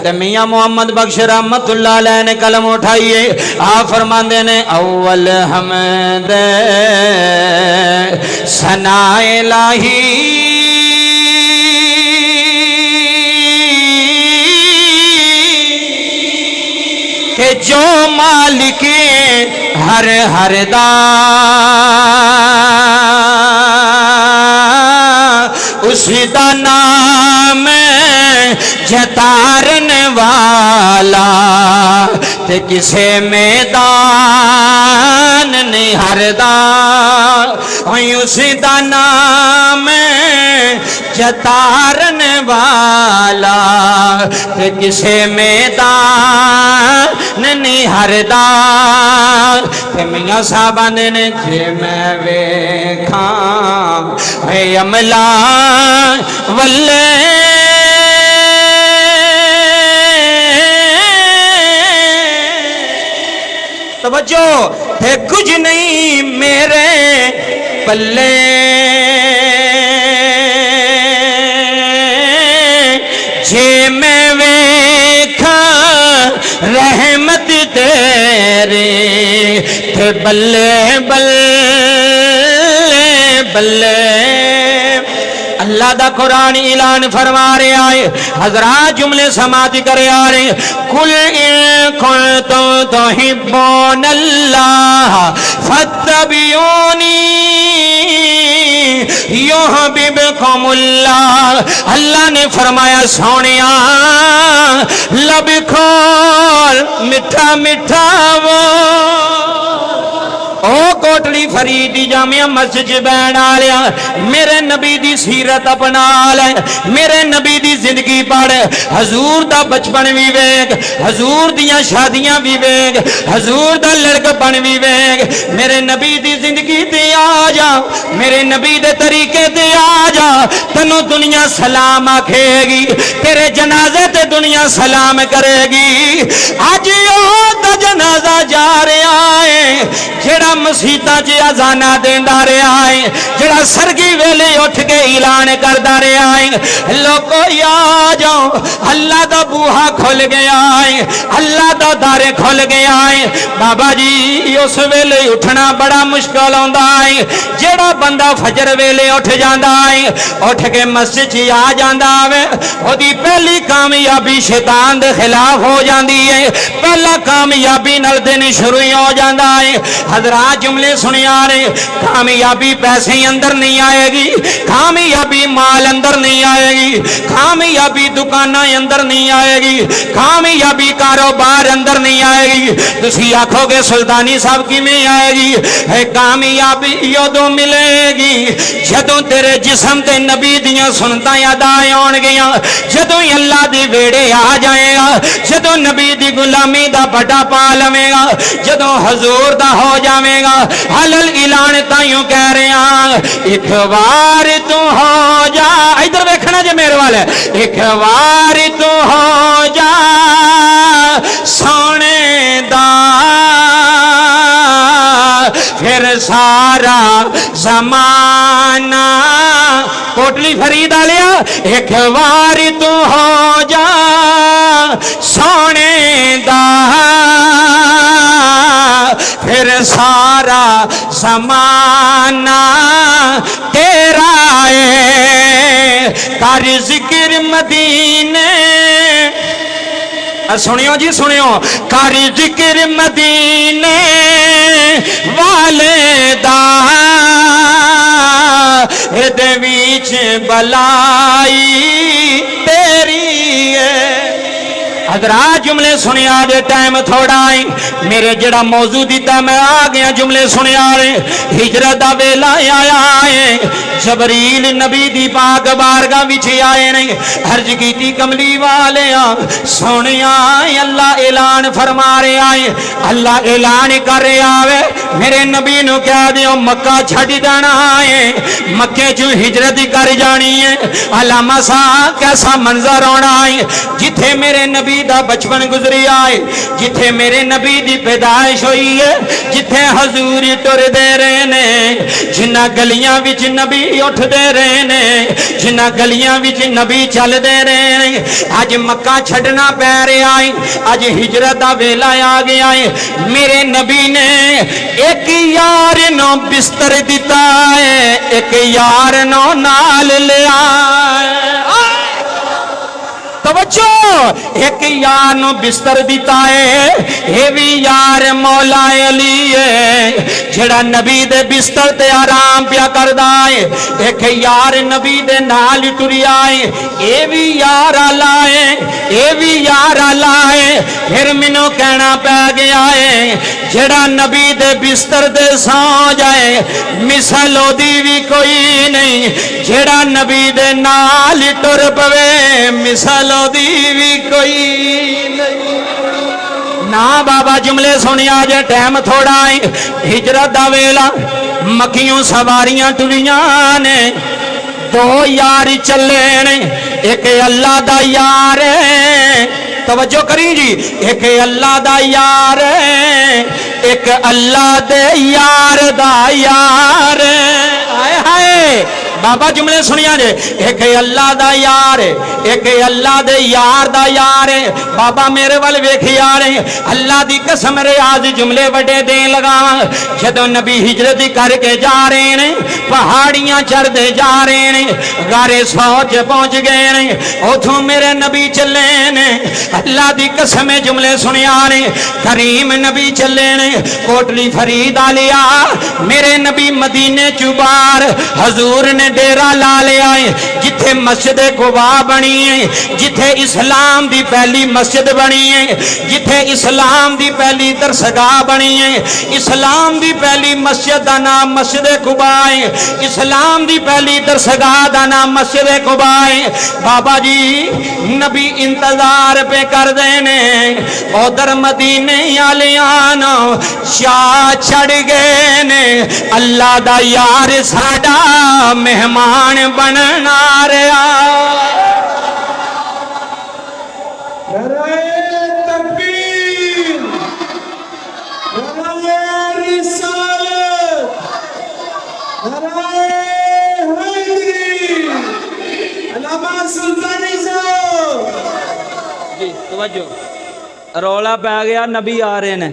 ते मियां मोहम्मद बख्श रहमतुल्लाह अलैह ने कलम उठाइए। आप फरमाते ने अव्वल हमद सनाए इलाही के जो मालिक हर हर दा उसी दा नाम जतारन वाला ते किसे मैदान नहीं हरदा उसी दा नाम जतारन वाला ते किसे मैदान नहीं हरदा। ते मियां साहब आंदे ने जे मैं वेखा है अमला वल्ले तवज्जो है कुछ नहीं मेरे पल्ले जे मैं वेखा रहमत तेरे थे बल्ले बल्ले बल्ले। अल्लाह दा कुरान ऐलान फरमा रहे आए हजरात जुमले समाधि करे आ रहे कुल कुंतुम तुहिब्बून अल्लाह फत्तबिऊनी युहब्बिकुमुल्लाह। अल्लाह ने फरमाया सोनिया लब खोल मिठा मिठा वो ओ कोटली फरीद दी जामिया मस्जिद बैन आलिया मेरे नबी दी सीरत अपना ले मेरे नबी दी जिंदगी पढ़ हजूर दा बचपन भी वेख हजूर दियां शादियां भी वेख हजूर दा लड़कपन भी वेख मेरे नबी दी जिंदगी ते आ जा मेरे नबी दे तरीके ते आ जा तन्नू दुनिया सलाम आखेगी तेरे जनाजे ते दुनिया सलाम करेगी। अज ओ दा जनाजा जा रहा है जेड़ा मसीता च अजाना देंदा रहा है जेड़ा सरगी वेले उठ के ऐलान करदा रहा है लोगो आ जाओ अल्लाह दा बूहा खुल गया है अल्लाह दा दारे खुल गया है। बाबा जी उस वेले उठना बड़ा मुश्किल होंदा है जेड़ा बंदा फजर वेले उठ जांदा है उठ के मस्जिद च आ जांदा है ओदी पहली कामयाबी शैतान दे खिलाफ हो जाती है पहला कामयाबी नाल दिन शुरू हो जाता है। हजरात जुमले सुनिया ने कामयाबी पैसे अंदर नहीं आएगी कामयाबी माल अंदर नहीं आएगी कामयाबी दुकाना अंदर नहीं आएगी कामयाबी कारोबार अंदर नहीं आएगी। तुसी आखोगे सुल्तानी साहब किवें आएगी है कामयाबी उदों मिलेगी जदों तेरे जिस्म ते नबी दियां सुनतां अदा होणगियां जदों अल्लाह दे वेड़े आ जाएगा जदों नबी दी गुलामी दा बड़ा पा लवेगा जदों हजूर दा हो जाएगा। हलल ऐलान ताइयों कह रहे हैं एक बार तू हो जा इधर देखना जे मेरे वाले एक बार तू हो जा सोने दा फिर सारा जमाना कोटली फरीद आलिया एक बार तू हो जा सोने दा फिर सारा जमाना तेरा है कर जिक्र मदीने सुनियो जी सुनियो कर जिक्र मदीने वाले दा इहदे विच बलाई तेरी है। हजरात जुमले सुनिया दे टाइम थोड़ा है मेरे जड़ा मौजू दिता मैं आ गया जुमले सुनिया हिजरत दा वेला आया है जबरील नबी दी पाक बारगाह विच आए ने अर्ज कीती कमली वाले सोनिया अल्लाह ऐलान फरमा रहा है अल्लाह ऐलान कर रहा है मेरे नबी नु कह दियो मक्का छड्ड देना है मक्के चों हिजरत कर जानी है। अलामा सा कैसा मंजर होना है जिथे मेरे नबी दा बचपन गुजरिया है जिथे मेरे नबी दी पैदाइश हुई है जिथे हजूर टुरदे रहे ने जिन्ना गलियां विच नबी उठते रहे ने, जिन्हां गलियां विच नबी चलते रहे ने। अज मक्का छड्डना पै रहा है, अज हिजरत दा वेला आ गया है। मेरे नबी ने एक यार नो बिस्तर दिता है, एक यार नो नाल लिया। तवज्जो, एक यार नो बिस्तर दिता है, ये भी यार मौला अली है, जेड़ा नबी दे बिस्तर ते आराम पिया करदा है। एक यार नबी दे नाल टुरिया है, ये भी यार आला है, ये भी यार आला है। फिर मैनू कहना पै गया है, जेड़ा नबी दे बिस्तर ते सौ जाए, मिसल ओदी भी कोई नहीं। जेड़ा नबी दे नाल टुर पवे, मिसल ओदी भी कोई नहीं। ना बाबा जुमले सुनिया जे, टाइम थोड़ा है, हिजरत दा वेला, मक्कियों सवारियां टुरियां ने, दो यार चले ने, एक अल्लाह दा यार है। तवज्जो करी जी, एक अल्लाह दा यार है, एक अल्लाह दे यार दा यार। हाय हाय बाबा जुमले सुनिया जे, एक अल्लाह दा यार है, एक अल्लाह दे यार दा यार है। बाबा मेरे वाल वेख यार है, अल्लाह दी कसम रियाज जुमले वड्डे देन लगा। जदों नबी हिजरत करके जा रहे ने, पहाड़ियां चढ़ते जा रहे ने, गारे सौर च पहुंच गए ने, उथों मेरे नबी चले ने। अल्लाह दी कसम जुमले सुनिया ने, करीम नबी चले ने, कोटली फरीद आलिया। मेरे नबी मदीने चुबार हजूर ने डेरा ला लिया है, जिथे मस्जिद कुबा बनी है, जिथे इस्लाम दी पहली मस्जिद बनी है, जिथे इस्लाम दी पहली दरसगाह बनी है। इस्लाम दी पहली मस्जिद का नाम मस्जिद कुबा है, इस्लाम दी पहली दरसगाह का नाम मस्जिद कुबा है। बाबा जी नबी इंतजार पे कर देने, उधर मदीने आलियां शाह चढ़ गए ने। अल्लाह दा यार साडा मेहमान बनना रहा। रौला पै गया, नबी आ रहे ने।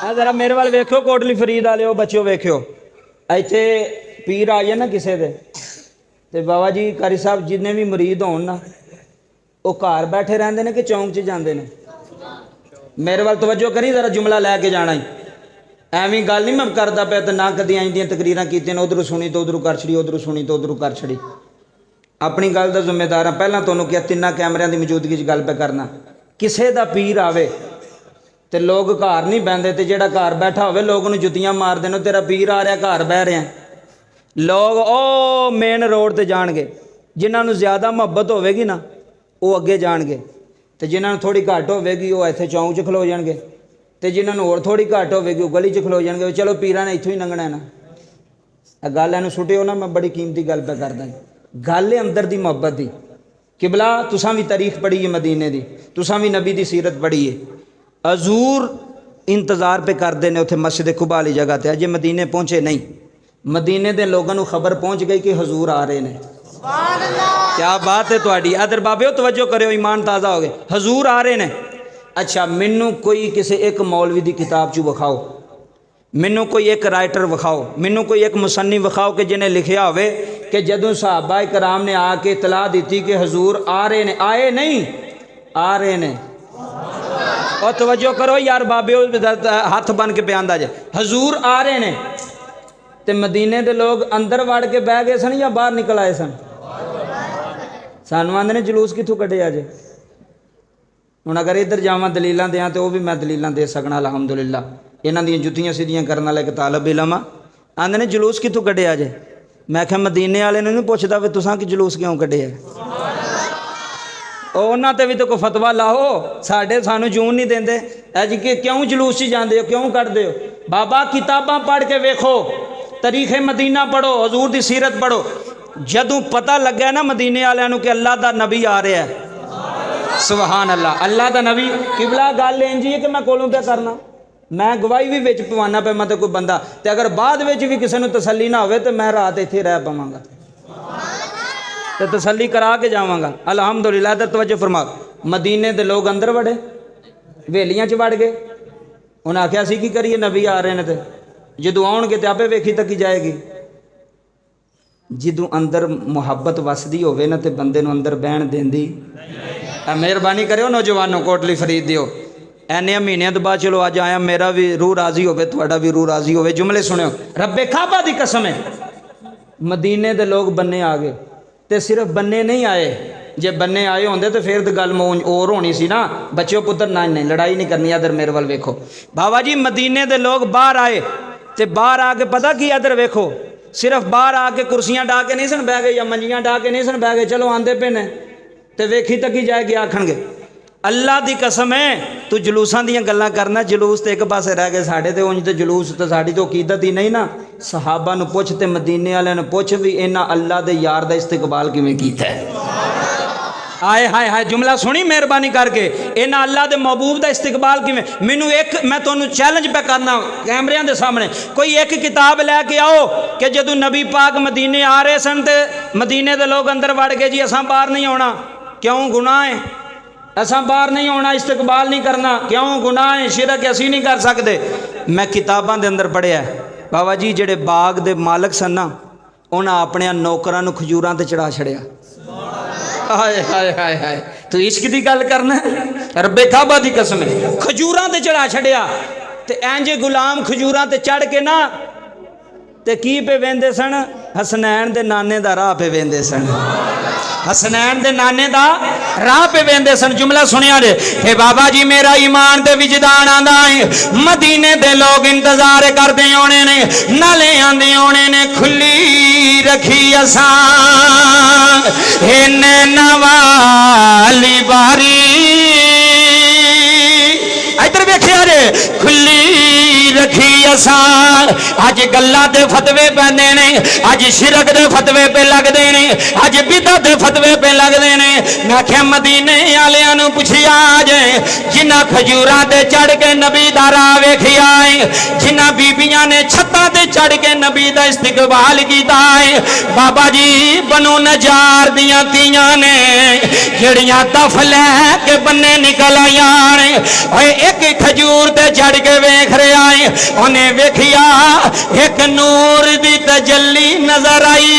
जरा मेरे वाल वेखो, कोटली फरीद वाले बच्चों वेखो, इत्थे पीर आ जाए ना किसी दे, ते बाबा जी कारी साहब जिन्ने भी मुरीद होन ना, वो घर बैठे रहंदे ने कि चौंक च जांदे ने? मेरे वाल तवज्जो करी, जरा जुमला लैके जाना ही। एवं गल नहीं मैं करता पाया तो ना कदी आई तकरीर की, उधरों सुनी तो उधरों कर छड़ी, उधरों सुनी तो उधरों कर छड़ी। अपनी गल का जिम्मेदार हाँ। पहला तुहानूं क्या तिन्ना कैमरिਆਂ की मौजूदगी गल पे करना, किसी का पीर आवे तो लोग घर नहीं बहते, तो जोड़ा घर बैठा हो लोग उन्हें जुत्तियां मार देने, तेरा पीर आ रहा घर बह रहा। लोग ओ मेन रोड पर जाणगे, जिन्होंने ज़्यादा मुहब्बत होगी ना वो अगे जाणगे, तो जिन्होंने थोड़ी घट होगी वो इत्थे चौंक च खलो जाणगे, तो जिन्होंने होर थोड़ी घट होगी वो गली च खलो जाणगे। चलो पीरां ने इत्थों ही लंघना है ना। गल इहनूं सुटिओ ना, मैं बड़ी कीमती गल पे करदा। गल है अंदर दी मुहब्बत दी। किबला तुसां भी तारीख पढ़ी है मदीने दी, तुसां भी नबी दी सीरत पढ़ी है। हजूर इंतज़ार पे करते हैं उत्थे मस्जिद कुबा वाली जगह ते, अजे मदीने पहुँचे नहीं। मदीने के लोगों को खबर पहुँच गई कि हजूर आ रहे हैं। क्या बात है तुहाडी। अदर बाबे तवज्जो करो, ईमान ताज़ा हो गए। हजूर आ रहे हैं। अच्छा मैनू कोई किसी एक मौलवी की किताब चू विखाओ, मैनू कोई एक राइटर विखाओ, मैनू कोई एक मुसन्निफ विखाओ कि जिन्हें लिखिया होवे कि जदों सहाबा कराम ने आके इतला दी कि हजूर आ रहे हैं, आए नहीं आ रहे हैं। और तवज्जो करो यार बाबे, हाथ बन के प्यांदा जे हजूर आ रहे हैं, तो मदीने के लोग अंदर वड़ के बह गए सन या बाहर निकल आए सन? सानू आंदे ने जुलूस कित्थों कढ़े अज। हुण अगर इधर जावां दलीलां दें तो वह भी मैं दलीलां दे सकना अलहमदुलिल्लाह। इन्हां दियां जुत्तियां सीधियां करन वाला एक तालब इलम आ। आंदे ने जुलूस कित्थों कढ़े अज। मैं आख्या मदीने वाले नहीं पुछदा वे तुसां कि जुलूस क्यों कढ़े है। उन्हां ते भी तो कोई फतवा लाओ, साडे सानू जून नहीं देंदे अज कि क्यों जुलूस च जांदे हो, क्यों कढ़दे हो। बाबा किताबां पढ़ के वेखो, तारीख मदीना पढ़ो, हजूर की सीरत पढ़ो। जदों पता लग्या ना मदीने वालियां नूं कि अल्लाह दा नबी आ रहा है, सुभान अल्लाह, अल्लाह दा नबी। किबला गल इंज ही है कि मैं कोलों पे करना, मैं गवाही भी विच पवाना पे मतलब कोई बंदा तो अगर बाद विच भी किसी को तसल्ली ना हो तो मैं रात इत्थे रह पावांगा तो तसल्ली करा के जावांगा। अल्हम्दुलिल्लाह। तो तवज्जो फरमा, मदीने के लोग अंदर वड़े, वेलियां च वड़ गए। उन्हें आख्या सी की करिए, नबी आ रहे हैं तो जो आउणगे तो आपे वेखी तकी जाएगी। जो अंदर मुहब्बत वसदी होवे ना तो बंदे नूं अंदर बहन देंदी। मेहरबानी करो नौजवानों, कोटली फरीद दियो इन्ने महीनों तो बाद चलो अज आया, मेरा भी रूह राजी होवे, तुहाडा भी रूह राजी होवे। जुमले सुनियो, रब्बे काबा दी कसम है मदीने के लोग बन्ने आ गए। तो सिर्फ बन्ने नहीं आए, जे बन्ने आए होंदे तो फिर तो गल और होनी सी ना, बच्चों पुत्र ना, नहीं लड़ाई नहीं करनी। इधर मेरे वाल वेखो बाबा जी, मदीने के लोग बाहर आए तो बाहर आके पता की, इधर वेखो, सिर्फ बाहर आके कुर्सियां डा के नहीं सन बह गए या मंजियां डा के नहीं सन बह गए, चलो आंदे पे ने तो वेखी तकी जाएगी। आखणगे अल्लाह की कसम है तू जलूसां दियां गल्लां करना, जलूस तो एक पासे रह गए साढ़े तो, उंज तो जलूस तो साड़ी तो अकीदत ही नहीं ना। सहाबा नूं पुछ ते मदीने वालियां नूं पुछ भी इन्हां अल्लाह दे यार दा इस्तकबाल किवें कीता है। आए हाय हाय, जुमला सुनी मेहरबानी करके, इन्हां अल्लाह दे महबूब दा इस्तकबाल किवें। मैनू एक, मैं तुहानूं चैलेंज पे करना कैमरियां दे सामने, कोई एक किताब लैके आओ कि जदों नबी पाक मदीने आ रहे सन ते मदीने दे लोग अंदर वड़ गए जी असां बाहर नहीं आउणा, क्यों गुनाह है, असां बाहर नहीं आना, इस्तकबाल नहीं करना, क्यों गुनाह है, शिरक असी नहीं कर सकते। मैं किताबां दे अंदर पढ़िया बाबा जी, जेड़े बाग दे मालक सन ना, उन्हें अपने नौकरां नूं खजूरां ते चढ़ा छड़िया। हाय हाय हाय हाय, तू इश्क दी गल करना, रब्बे काबा दी कसम है, खजूरां ते चढ़ा छड़िया। ते इंज गुलाम खजूरां ते चढ़ के ना ते की पे वेंदे सन, हसनैन दे नाने दा राह पे वेंदे सन, हसनैन दे नाने दा राह पे वेंदे सन। जुमला सुनिया जे, हे बाबा जी मेरा ईमान ते विजदान आंदा है, मदीने दे लोग इंतजार करदे होने ने, नाले आंदे होने ने, खुली रखी असां इन्ने नवाली बारी। इधर वेखिया जे, खुली रखी असां, अज गल्लां ते फतवे पैंदे ने, अज शिरक दे फतवे पे लगदे ने, अज बिदअत दे फतवे पे लगदे ने। मैं आख्या मदीने वालियां नूं पुछिया जे, जिन्हां खजूरां ते चढ़ के नबी दा राह वेखिया है, जिन्हां बीबियां ने छत्तां ते चढ़ के नबी दा इस्तकबाल कीता है, बाबा जी बनो नजार दियां तियां ने जेड़ियां तफ लै के बन्ने निकल आईयां ने। ओए एक खजूर ते चढ़ के वेख रहा है, उन्हें वेखिया एक नूर दी तजल्ली नजर आई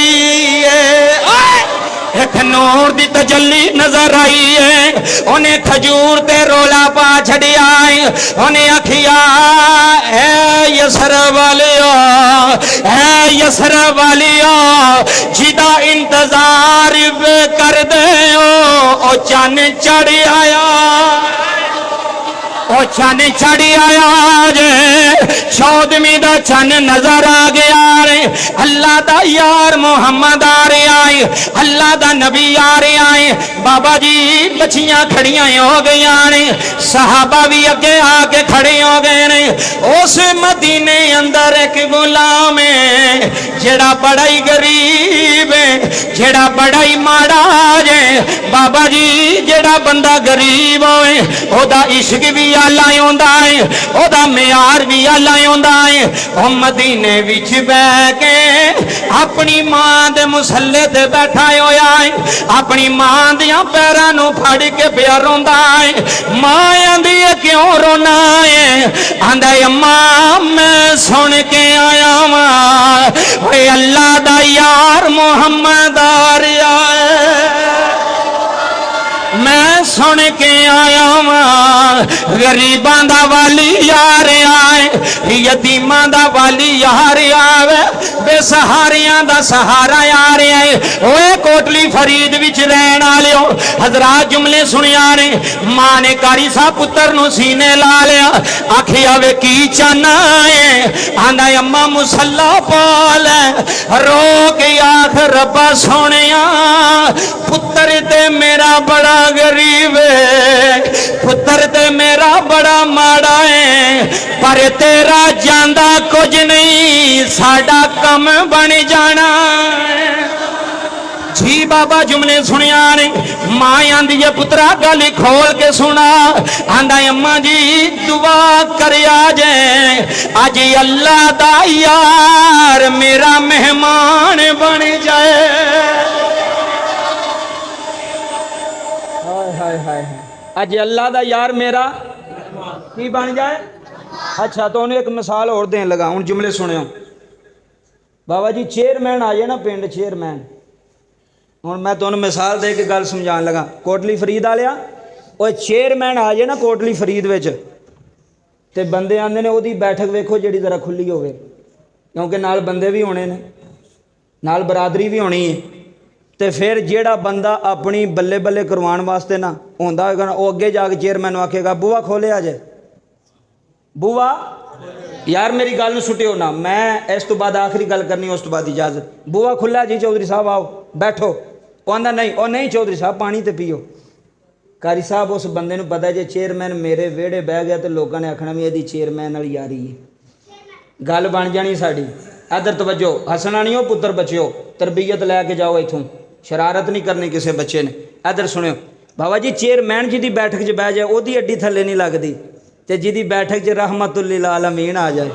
है, एक नूर दी तजल्ली नजर आई है। उन्हें खजूर ते रोला पा छड़िया है, उन्हें आखिया ऐ यसर वालिया, ऐ यसर वालिया, जिदा इंतजार कर दे ओ चन चढ़ आया, ओ चन चढ़ आया जे, चौदहवीं दा चन नजर आ गया रे। अल्लाह दा यार मोहम्मद आ रहा है, अल्लाह दा नबी आ रहा है। बाबा जी बच्चियां खड़ियां हो गई ने, सहाबा भी अगे आके खड़े हो गए ने। उस मदीने अंदर एक गुलाम है जेड़ा बड़ा ही गरीब है, जेड़ा बड़ा ही माड़ा जे। बाबा जी जेड़ा बंदा गरीब होए ओदा इश्क भी आला होंदा है, ओदा म्यार भी आला होंदा है। ओ मदीने विच बैठ के अपनी मां दे मुसल्ले ते बैठा होया है, अपनी मां दियां पैरां नूं फड़ के पिया रोंदा है। मां आंदी है क्यों रोना है, आंदा अम्मा मैं सुन के आया वां ओए अल्लाह दा यार मोहम्मद आ रहा है, मैं सुन के आया वां गरीबां दा वाली यार आए, यतीमां दा वाली यार आवे, बेसहारियां दा सहारा यार आए। ओए कोटली फरीद विच रहन वालियो हजरात जुमले सुनिया ने। मां ने कारी साहब पुत्र नूं सीने ला लिया, आखिया वे की चाहना है, आंदा अम्मा मुसल्ला पा ले, रो के आख रब्बा सोनिया पुत्र ते मेरा बड़ा गरीब है, पुत्र ते मेरा बड़ा माड़ा है, पर तेरा जांदा कुछ नहीं, साडा कम बन जाना। जी बाबा जुमले सुनिया ने मां आंदी है पुत्रा गल खोल के सुना आंदा अम्मा जी दुआ कर जे आज अल्लाह दा यार मेरा मेहमान बन जाए। हाय हाय हाय आज अल्लाह दा यार मेरा की बन जाए। अच्छा तो उन्हें एक मिसाल और देन लगा हूँ जुमले सुनियो बाबा जी चेयरमैन आ जाए ना पिंड चेयरमैन हूँ मैं तुहानू मिसाल दे के गल समझान लगा कोटली फरीद वालिया वो चेयरमैन आ जाए ना कोटली फरीद विच ते बंदे आंदे ने ओदी बैठक वेखो जिहड़ी जरा खुली होवे क्योंकि नाल बंदे भी होने ने नाल बरादरी भी होनी है ते फिर जिहड़ा बंदा अपनी बल्ले बल्ले करवाने वास्ते ना होंदा होगा वो अगे जाके चेयरमैन नूं आखेगा बूआ खोलिया जे बूआ यार मेरी गल नूं सुटियो ना मैं इस तो बाद आखिरी गल करनी उस तो बाद इजाजत बूआ खुला जी चौधरी साहब आओ बैठो वो आंदा नहीं ओ नहीं चौधरी साहब पानी तो पीओ कारी साहब उस बंदे नूं पता जे चेयरमैन मेरे विहड़े बह गया तो लोगों ने आखना भी इहदी चेयरमैन वाली यारी है गल बन जानी साडी। इधर तवज्जो हसना नहीं हो पुत्र बच्चों तरबीयत लैके जाओ इथों शरारत नहीं करनी किसी बच्चे ने। इधर सुनियो बाबा जी चेयरमैन जी की बैठक च बह जाए ओदी अड्डी थल्ले नहीं लगती ते जिहदी बैठक च रहमतुल लिल आलमीन आ जाए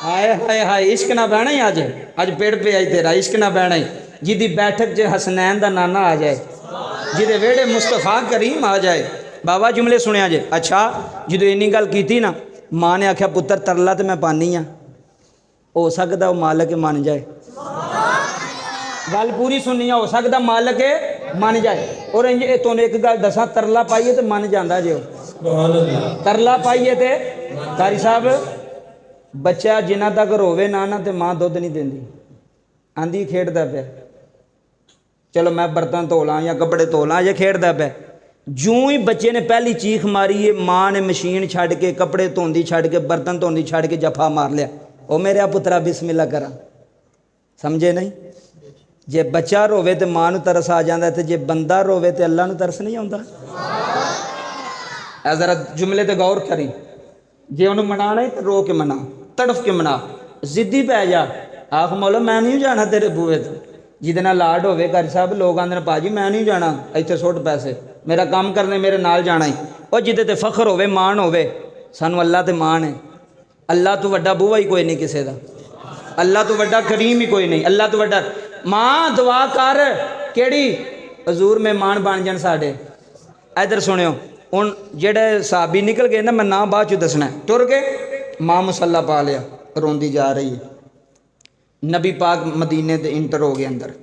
हाय हाय हाय इश्क ना बहना ही अज पेड़ पे आई तेरा इश्क ना बहना ही जिहदी बैठक च हसनैन दा नाना आ जाए जिहदे वेड़े मुस्तफा करीम आ जाए। बाबा जुमले सुनिया जे। अच्छा जो इन्नी गल की ना माँ ने आख्या पुत्र तरला तो मैं पानी हाँ हो सकता वो मालक मन जाए गल पूरी सुननी हो सकता मालक मन जाए और इंज तुहानू एक गल दसा तरला पाइए तो मन जाता जे तरला पाइए तो कारी साहब बच्चा जिन्ना तक रोवे ना ना तो माँ दुध नहीं देंदी आंदी खेडदा पे चलो मैं बर्तन धो ला या कपड़े धो ला या खेडदा पे जूं ही बच्चे ने पहली चीख मारी है माँ ने मशीन छड़ के कपड़े धोंदी छड़ के बर्तन धोंदी छड़ के जफा मार लिया ओ मेरे पुत्रा बिस्मिल्लाह करा समझे नहीं जे बच्चा रोवे तो माँ नूं तरस आ जाता तो जे बंदा रोवे तो अल्लाह नूं तरस नहीं आता। जरा जुमले ते गौर करी जे उन्होंने मनाना है तो रो के मना तड़फ के मना जिद्दी पै जा आख मौला मैं नहीं जाना तेरे बूहे तो जिहदे नाल लाड होवे घर साहब लोग आंदे ने भाजी मैं नहीं जाना इत्थे सुट पैसे मेरा काम करने मेरे नाल जाना ही और जिहदे ते फखर होवे मान होवे सानू अल्लाह ते मान है अल्लाह तो वड्डा बूहा ही कोई नहीं किसी का अल्लाह तो वड्डा करीम ही कोई नहीं अल्लाह तो वड्डा मां दुआ कर केड़ी हजूर मेहमान बन जान साडे। इधर सुनियो हुण जेड़े साहबी निकल गए ना मैं नाम बाद चो दसना टुर गए मां मुसल्ला पा लिया रोंदी जा रही है नबी पाक मदीने ते इंटर हो गए अंदर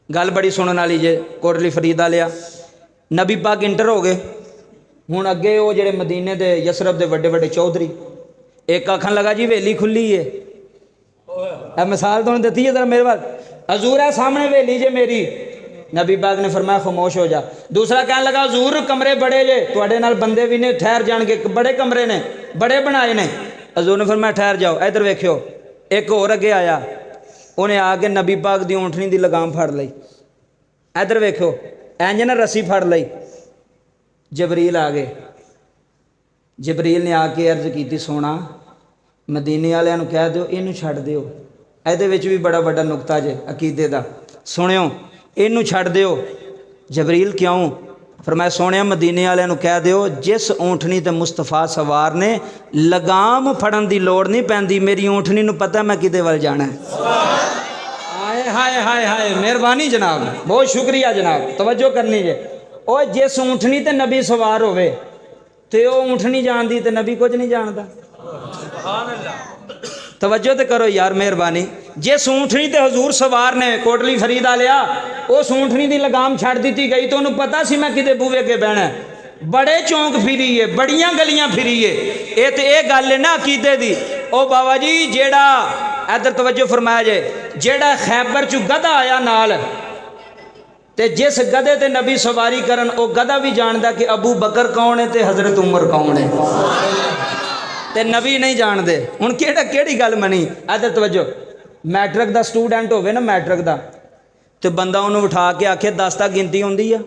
गल बड़ी सुनने वाली जे कोटली फरीद वालिया नबी पाक इंटर हो गए हुण अगे वो जेड़े मदीने दे यसरफ दे वड्डे वड्डे चौधरी एक आखन लगा जी वेली खुली है मिसाल तुहानूं दित्ती है जरा मेरे वाल हजूर है सामने वेली जे मेरी नबी पाक ने फरमाया खामोश हो जा। दूसरा कहने लगा हजूर कमरे बड़े जे तुहाडे नाल बंदे भी ने ठहर जाणगे बड़े कमरे ने बड़े बनाए ने हजूर ने फरमाया ठहर जाओ। इधर वेखियो एक होर अगे आया उन्हें आके नबी पाक दी ऊँटनी दी लगाम फड़ लई इधर वेखियो इंज ना रस्सी फड़ लई जबरील आ गए जबरील ने आके अर्ज की सोना मदीने वालियां नूं कह दिओ इनू छड्ड दिओ ਇਹਦੇ ਵਿੱਚ भी बड़ा बड़ा नुकता जे अकीदे का सुनियो इनू छड्ड दिओ जबरील क्यों फरमाया सोने मदीने वालियां नूं कह दिओ जिस ऊँटनी ते मुस्तफा सवार ने लगाम फड़न की लोड़ नहीं पैंदी मेरी ऊँटनी नूं पता मैं किदे वल जाना है। हाय हाय हाय हाय मेहरबानी जनाब बहुत शुक्रिया जनाब तवज्जो करनी जे ओ जिस ऊँटनी ते नबी सवार होवे ते ओ ऊँटनी जानदी ते नबी कुछ नहीं जानदा। तवज्जो तो करो यार मेहरबानी जिस ऊँटनी ते हजूर सवार ने कोटली फरीद आलिया उस ऊँटनी की लगाम छड़ दी गई तो उन्होंने पता सी मैं किते बूहे के बहना बड़े चौंक फिरी है बड़ियां गलियां फिरी है ये तो ये गल है ना अकीदे दी। ओ बाबा जी जेड़ा इधर तवज्जो फरमाया जे जेड़ा खैबर चू गधा आया नाल ते जिस गधे ते नबी सवारी करन ओ गधा भी जानदा कि अबू बकर कौन है ते हजरत उमर कौन है ते नबी नहीं जानते। हुण केड़ी गल मनी इधर तवज्जो मैट्रिक का स्टूडेंट होवे ना मैट्रिक का तो बंदा उन्होंने उठा के आखे 10 तक गिनती होंदी है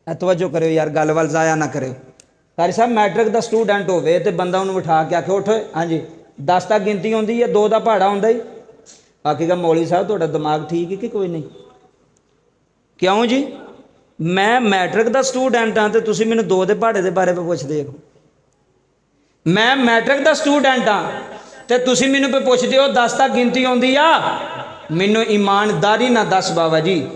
तवज्जो करो यार गल वाल जाया ना करो कारी साहब मैट्रिक का स्टूडेंट होवे तो बंदा उन्होंने उठा के आखे उठ हाँ जी 10 तक गिनती होंदी है 2 का पहाड़ा होंदा ही ਆਖੇਗਾ ਮੌਲਵੀ ਸਾਹਿਬ ਤੁਹਾਡਾ ਦਿਮਾਗ ਠੀਕ ਹੈ ਕਿ ਕੋਈ ਨਹੀਂ? ਕਿਉਂ ਜੀ? ਮੈਂ ਮੈਟ੍ਰਿਕ ਦਾ ਸਟੂਡੈਂਟ ਹਾਂ ਤੇ ਤੁਸੀਂ ਮੈਨੂੰ 2 ਦੇ ਪਹਾੜੇ ਦੇ ਬਾਰੇ ਪੁੱਛਦੇ ਹੋ। ਮੈਂ ਮੈਟ੍ਰਿਕ ਦਾ ਸਟੂਡੈਂਟ ਹਾਂ ਤੇ ਤੁਸੀਂ ਮੈਨੂੰ ਪੁੱਛਦੇ ਹੋ 10 ਤੱਕ ਗਿਣਤੀ ਆਉਂਦੀ ਆ? ਮੈਨੂੰ ਈਮਾਨਦਾਰੀ ਨਾਲ ਦੱਸ ਬਾਬਾ ਜੀ,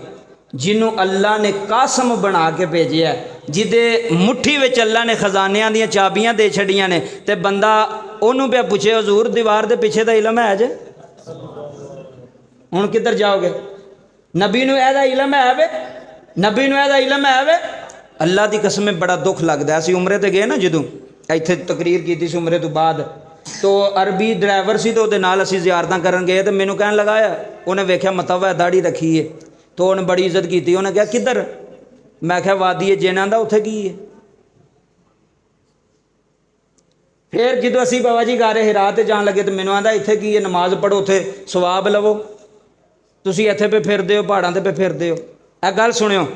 ਜਿਹਨੂੰ ਅੱਲਾ ਨੇ ਕਾਸਮ ਬਣਾ ਕੇ ਭੇਜਿਆ, ਜਿਹਦੇ ਮੁੱਠੀ ਵਿੱਚ ਅੱਲਾ ਨੇ ਖਜ਼ਾਨਿਆਂ ਦੀਆਂ ਚਾਬੀਆਂ ਦੇ ਛੱਡੀਆਂ ਨੇ, ਤੇ ਬੰਦਾ ਉਹਨੂੰ ਪਿਆ ਪੁੱਛੇ ਹਜ਼ੂਰ ਦੀਵਾਰ ਦੇ ਪਿੱਛੇ ਦਾ ਇਲਮ ਹੈ ਜੇ? ਹੁਣ ਕਿੱਧਰ ਜਾਓਗੇ? ਨਬੀ ਨੂੰ ਇਹਦਾ ਇਲਮ ਹੈ ਵੇ? ਨਬੀ ਨੂੰ ਇਹਦਾ ਇਲਮ ਹੈ ਵੇ? ਅੱਲਾ ਦੀ ਕਸਮ ਬੜਾ ਦੁੱਖ ਲੱਗਦਾ। ਅਸੀਂ ਉਮਰੇ ਤੇ ਗਏ ਨਾ, ਜਦੋਂ ਇੱਥੇ ਤਕਰੀਰ ਕੀਤੀ ਸੀ ਉਮਰੇ ਤੋਂ ਬਾਅਦ, ਤੋ ਅਰਬੀ ਡਰਾਈਵਰ ਸੀ, ਤੇ ਉਹਦੇ ਨਾਲ ਅਸੀਂ ਜ਼ਿਆਰਤਾਂ ਕਰਨ ਗਏ, ਤੇ ਮੈਨੂੰ ਕਹਿਣ ਲਗਾਇਆ, ਉਹਨੇ ਵੇਖਿਆ ਮਤਵਾ ਦਾੜੀ ਰੱਖੀ ਹੈ, ਤੋ ਉਹਨੇ ਬੜੀ ਇੱਜ਼ਤ ਕੀਤੀ। ਉਹਨੇ ਕਿਹਾ ਕਿੱਧਰ? ਮੈਂ ਕਿਹਾ ਵਾਦੀ ਜਿਨ੍ਹਾਂ ਦਾ, ਉੱਥੇ ਕੀ ਹੈ? ਫਿਰ ਜਦੋਂ ਅਸੀਂ ਬਾਬਾ ਜੀ ਗਾਰੇ ਹਿਰਾ ਤੇ ਜਾਣ ਲੱਗੇ, ਤੇ ਮੈਨੂੰ ਆਂਦਾ ਇੱਥੇ ਕੀ ਹੈ? ਨਮਾਜ਼ ਪੜ੍ਹੋ, ਉੱਥੇ ਸਵਾਬ ਲਵੋ, ਤੁਸੀਂ ਇੱਥੇ ਪੇ ਫਿਰਦੇ ਹੋ, ਪਹਾੜਾਂ ਤੇ ਪੇ ਫਿਰਦੇ ਹੋ। ਇਹ ਗੱਲ ਸੁਣਿਓ।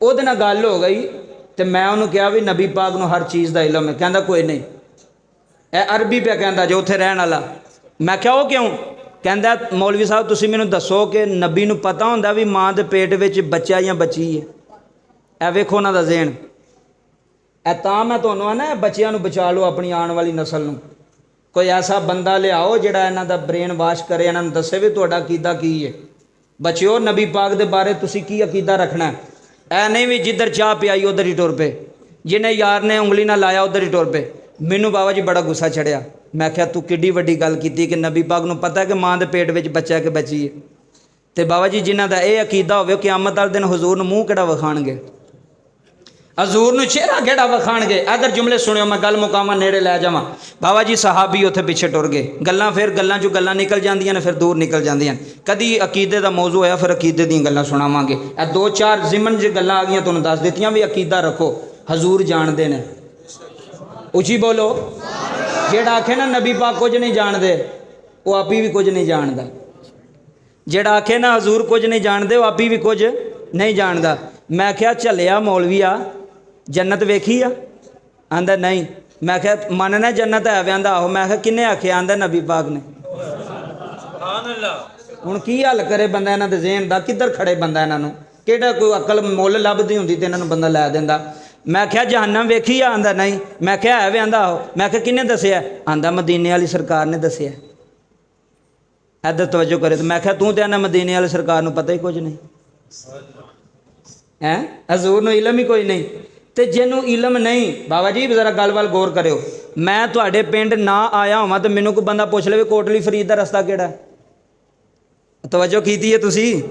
ਉਹਦੇ ਨਾਲ ਗੱਲ ਹੋ ਗਈ, ਤੇ ਮੈਂ ਉਹਨੂੰ ਕਿਹਾ ਵੀ ਨਬੀ ਪਾਕ ਨੂੰ ਹਰ ਚੀਜ਼ ਦਾ ਇਲਮ ਹੈ। ਕਹਿੰਦਾ ਕੋਈ ਨਹੀਂ, ਇਹ ਅਰਬੀ ਪਿਆ ਕਹਿੰਦਾ ਜੋ ਉੱਥੇ ਰਹਿਣ ਵਾਲਾ। ਮੈਂ ਕਿਹਾ ਉਹ ਕਿਉਂ? ਕਹਿੰਦਾ ਮੌਲਵੀ ਸਾਹਿਬ ਤੁਸੀਂ ਮੈਨੂੰ ਦੱਸੋ ਕਿ ਨਬੀ ਨੂੰ ਪਤਾ ਹੁੰਦਾ ਵੀ ਮਾਂ ਦੇ ਪੇਟ ਵਿੱਚ ਬੱਚਾ ਜਾਂ ਬੱਚੀ ਹੈ? ਇਹ ਵੇਖੋ ਉਹਨਾਂ ਦਾ ਜ਼ਹਿਨ। ਇਹ ਤਾਂ ਮੈਂ ਤੁਹਾਨੂੰ ਆਨਾ ਬੱਚਿਆਂ ਨੂੰ ਬਚਾ ਲਓ, ਆਪਣੀ ਆਉਣ ਵਾਲੀ ਨਸਲ ਨੂੰ। ਕੋਈ ਐਸਾ ਬੰਦਾ ਲਿਆਓ ਜਿਹੜਾ ਇਹਨਾਂ ਦਾ ਬ੍ਰੇਨ ਵਾਸ਼ ਕਰੇ, ਇਹਨਾਂ ਨੂੰ ਦੱਸੇ ਵੀ ਤੁਹਾਡਾ ਅਕੀਦਾ ਕੀ ਹੈ। ਬੱਚਿਓ, ਨਬੀ ਪਾਕ ਦੇ ਬਾਰੇ ਤੁਸੀਂ ਕੀ ਅਕੀਦਾ ਰੱਖਣਾ? ਐ ਨਹੀਂ ਵੀ ਜਿੱਧਰ ਚਾਹ ਪਿਆਈ ਉਧਰ ਹੀ ਟੁਰ ਪਏ, ਜਿਹਨੇ ਯਾਰ ਨੇ ਉਂਗਲੀ ਨਾਲ ਲਾਇਆ ਉਧਰ ਹੀ ਟੁਰ ਪਏ। ਮੈਨੂੰ ਬਾਬਾ ਜੀ ਬੜਾ ਗੁੱਸਾ ਚੜਿਆ। ਮੈਂ ਕਿਹਾ ਤੂੰ ਕਿੱਡੀ ਵੱਡੀ ਗੱਲ ਕੀਤੀ ਕਿ ਨਬੀ ਪਾਕ ਨੂੰ ਪਤਾ ਕਿ ਮਾਂ ਦੇ ਪੇਟ ਵਿੱਚ ਬੱਚਾ ਕਿ ਬੱਚੀ ਹੈ। ਤੇ ਬਾਬਾ ਜੀ ਜਿਨ੍ਹਾਂ ਦਾ ਇਹ ਅਕੀਦਾ ਹੋਵੇ, ਕਿਆਮਤ ਵਾਲੇ ਦਿਨ ਹਜ਼ੂਰ ਨੂੰ ਮੂੰਹ ਕਿਹੜਾ ਵਿਖਾਣਗੇ? ਹਜ਼ੂਰ ਨੂੰ ਚਿਹਰਾ ਕਿਹੜਾ ਵਿਖਾਣਗੇ? ਇਧਰ ਜੁਮਲੇ ਸੁਣਿਓ, ਮੈਂ ਗੱਲ ਮੁਕਾਵਾਂ, ਨੇੜੇ ਲੈ ਜਾਵਾਂ। ਬਾਬਾ ਜੀ ਸਹਾਬੀ ਉੱਥੇ ਪਿੱਛੇ ਟੁਰ ਗਏ। ਗੱਲਾਂ ਫਿਰ ਗੱਲਾਂ 'ਚੋਂ ਗੱਲਾਂ ਨਿਕਲ ਜਾਂਦੀਆਂ ਨੇ, ਫਿਰ ਦੂਰ ਨਿਕਲ ਜਾਂਦੀਆਂ। ਕਦੀ ਅਕੀਦੇ ਦਾ ਮੌਜੂ ਹੋਇਆ, ਫਿਰ ਅਕੀਦੇ ਦੀਆਂ ਗੱਲਾਂ ਸੁਣਾਵਾਂਗੇ। ਇਹ 2-4 ਜ਼ਿਮਨ 'ਚ ਗੱਲਾਂ ਆ ਗਈਆਂ, ਤੁਹਾਨੂੰ ਦੱਸ ਦਿੱਤੀਆਂ ਵੀ ਅਕੀਦਾ ਰੱਖੋ। ਹਜ਼ੂਰ ਜਾਣਦੇ ਨੇ, ਉੱਚੀ ਬੋਲੋ। ਜਿਹੜਾ ਆਖੇ ਨਾ ਨਬੀ ਪਾਕ ਕੁਝ ਨਹੀਂ ਜਾਣਦੇ, ਉਹ ਆਪੀ ਵੀ ਕੁਝ ਨਹੀਂ ਜਾਣਦਾ। ਜਿਹੜਾ ਆਖੇ ਨਾ ਹਜ਼ੂਰ ਕੁਝ ਨਹੀਂ ਜਾਣਦੇ, ਉਹ ਆਪੀ ਵੀ ਕੁਝ ਨਹੀਂ ਜਾਣਦਾ। ਮੈਂ ਕਿਹਾ ਝੱਲਿਆ ਮੌਲਵੀਆ, ਜੰਨਤ ਵੇਖੀ ਆ? ਆਂਦਾ ਨਹੀਂ। ਮੈਂ ਕਿਹਾ ਮੰਨਣਾ ਜੰਨਤ ਹੈ ਵੇ? ਆਂਦਾ ਆਹੋ। ਮੈਂ ਕਿਹਾ ਕਿੰਨੇ ਆਖਿਆ? ਆਂਦਾ ਨਬੀ ਪਾਕ ਨੇ। ਹੁਣ ਕੀ ਹੱਲ ਕਰੇ ਬੰਦਾ ਇਹਨਾਂ ਦੇ ਜ਼ਹਿਨ ਦਾ? ਕਿੱਧਰ ਖੜੇ ਬੰਦਾ ਇਹਨਾਂ ਨੂੰ? ਕਿਹੜਾ ਕੋਈ ਅਕਲ ਮੁੱਲ ਲੱਭਦੀ ਹੁੰਦੀ ਤੇ ਇਹਨਾਂ ਨੂੰ ਬੰਦਾ ਲੈ ਦਿੰਦਾ। ਮੈਂ ਕਿਹਾ ਜਹੰਨਮ ਵੇਖੀ ਆ? ਆਂਦਾ ਨਹੀਂ। ਮੈਂ ਕਿਹਾ ਹੈ ਵੇ? ਆਂਦਾ ਆਹੋ। ਮੈਂ ਕਿਹਾ ਕਿੰਨੇ ਦੱਸਿਆ? ਆਂਦਾ ਮਦੀਨੇ ਵਾਲੀ ਸਰਕਾਰ ਨੇ ਦੱਸਿਆ। ਇੱਧਰ ਤਵੱਜੋ ਕਰੇ। ਤੇ ਮੈਂ ਕਿਹਾ ਤੂੰ ਤੇ ਆਨਾ ਮਦੀਨੇ ਵਾਲੀ ਸਰਕਾਰ ਨੂੰ ਪਤਾ ਹੀ ਕੁਝ ਨਹੀਂ ਹੈ, ਹਜ਼ੂਰ ਨੂੰ ਇਲਮ ਹੀ ਕੋਈ ਨਹੀਂ। ਤੇ ਜਿਹਨੂੰ ਇਲਮ ਨਹੀਂ, ਬਾਬਾ ਜੀ ਜ਼ਰਾ ਗੱਲ ਵੱਲ ਗੌਰ ਕਰਿਓ। ਮੈਂ ਤੁਹਾਡੇ ਪਿੰਡ ਨਾ ਆਇਆ ਹੋਵਾਂ ਤੇ ਮੈਨੂੰ ਕੋਈ ਬੰਦਾ ਪੁੱਛ ਲਵੇ ਕੋਟਲੀ ਫਰੀਦ ਦਾ ਰਸਤਾ ਕਿਹੜਾ? ਤਵੱਜੋ ਕੀਤੀ ਹੈ ਤੁਸੀਂ?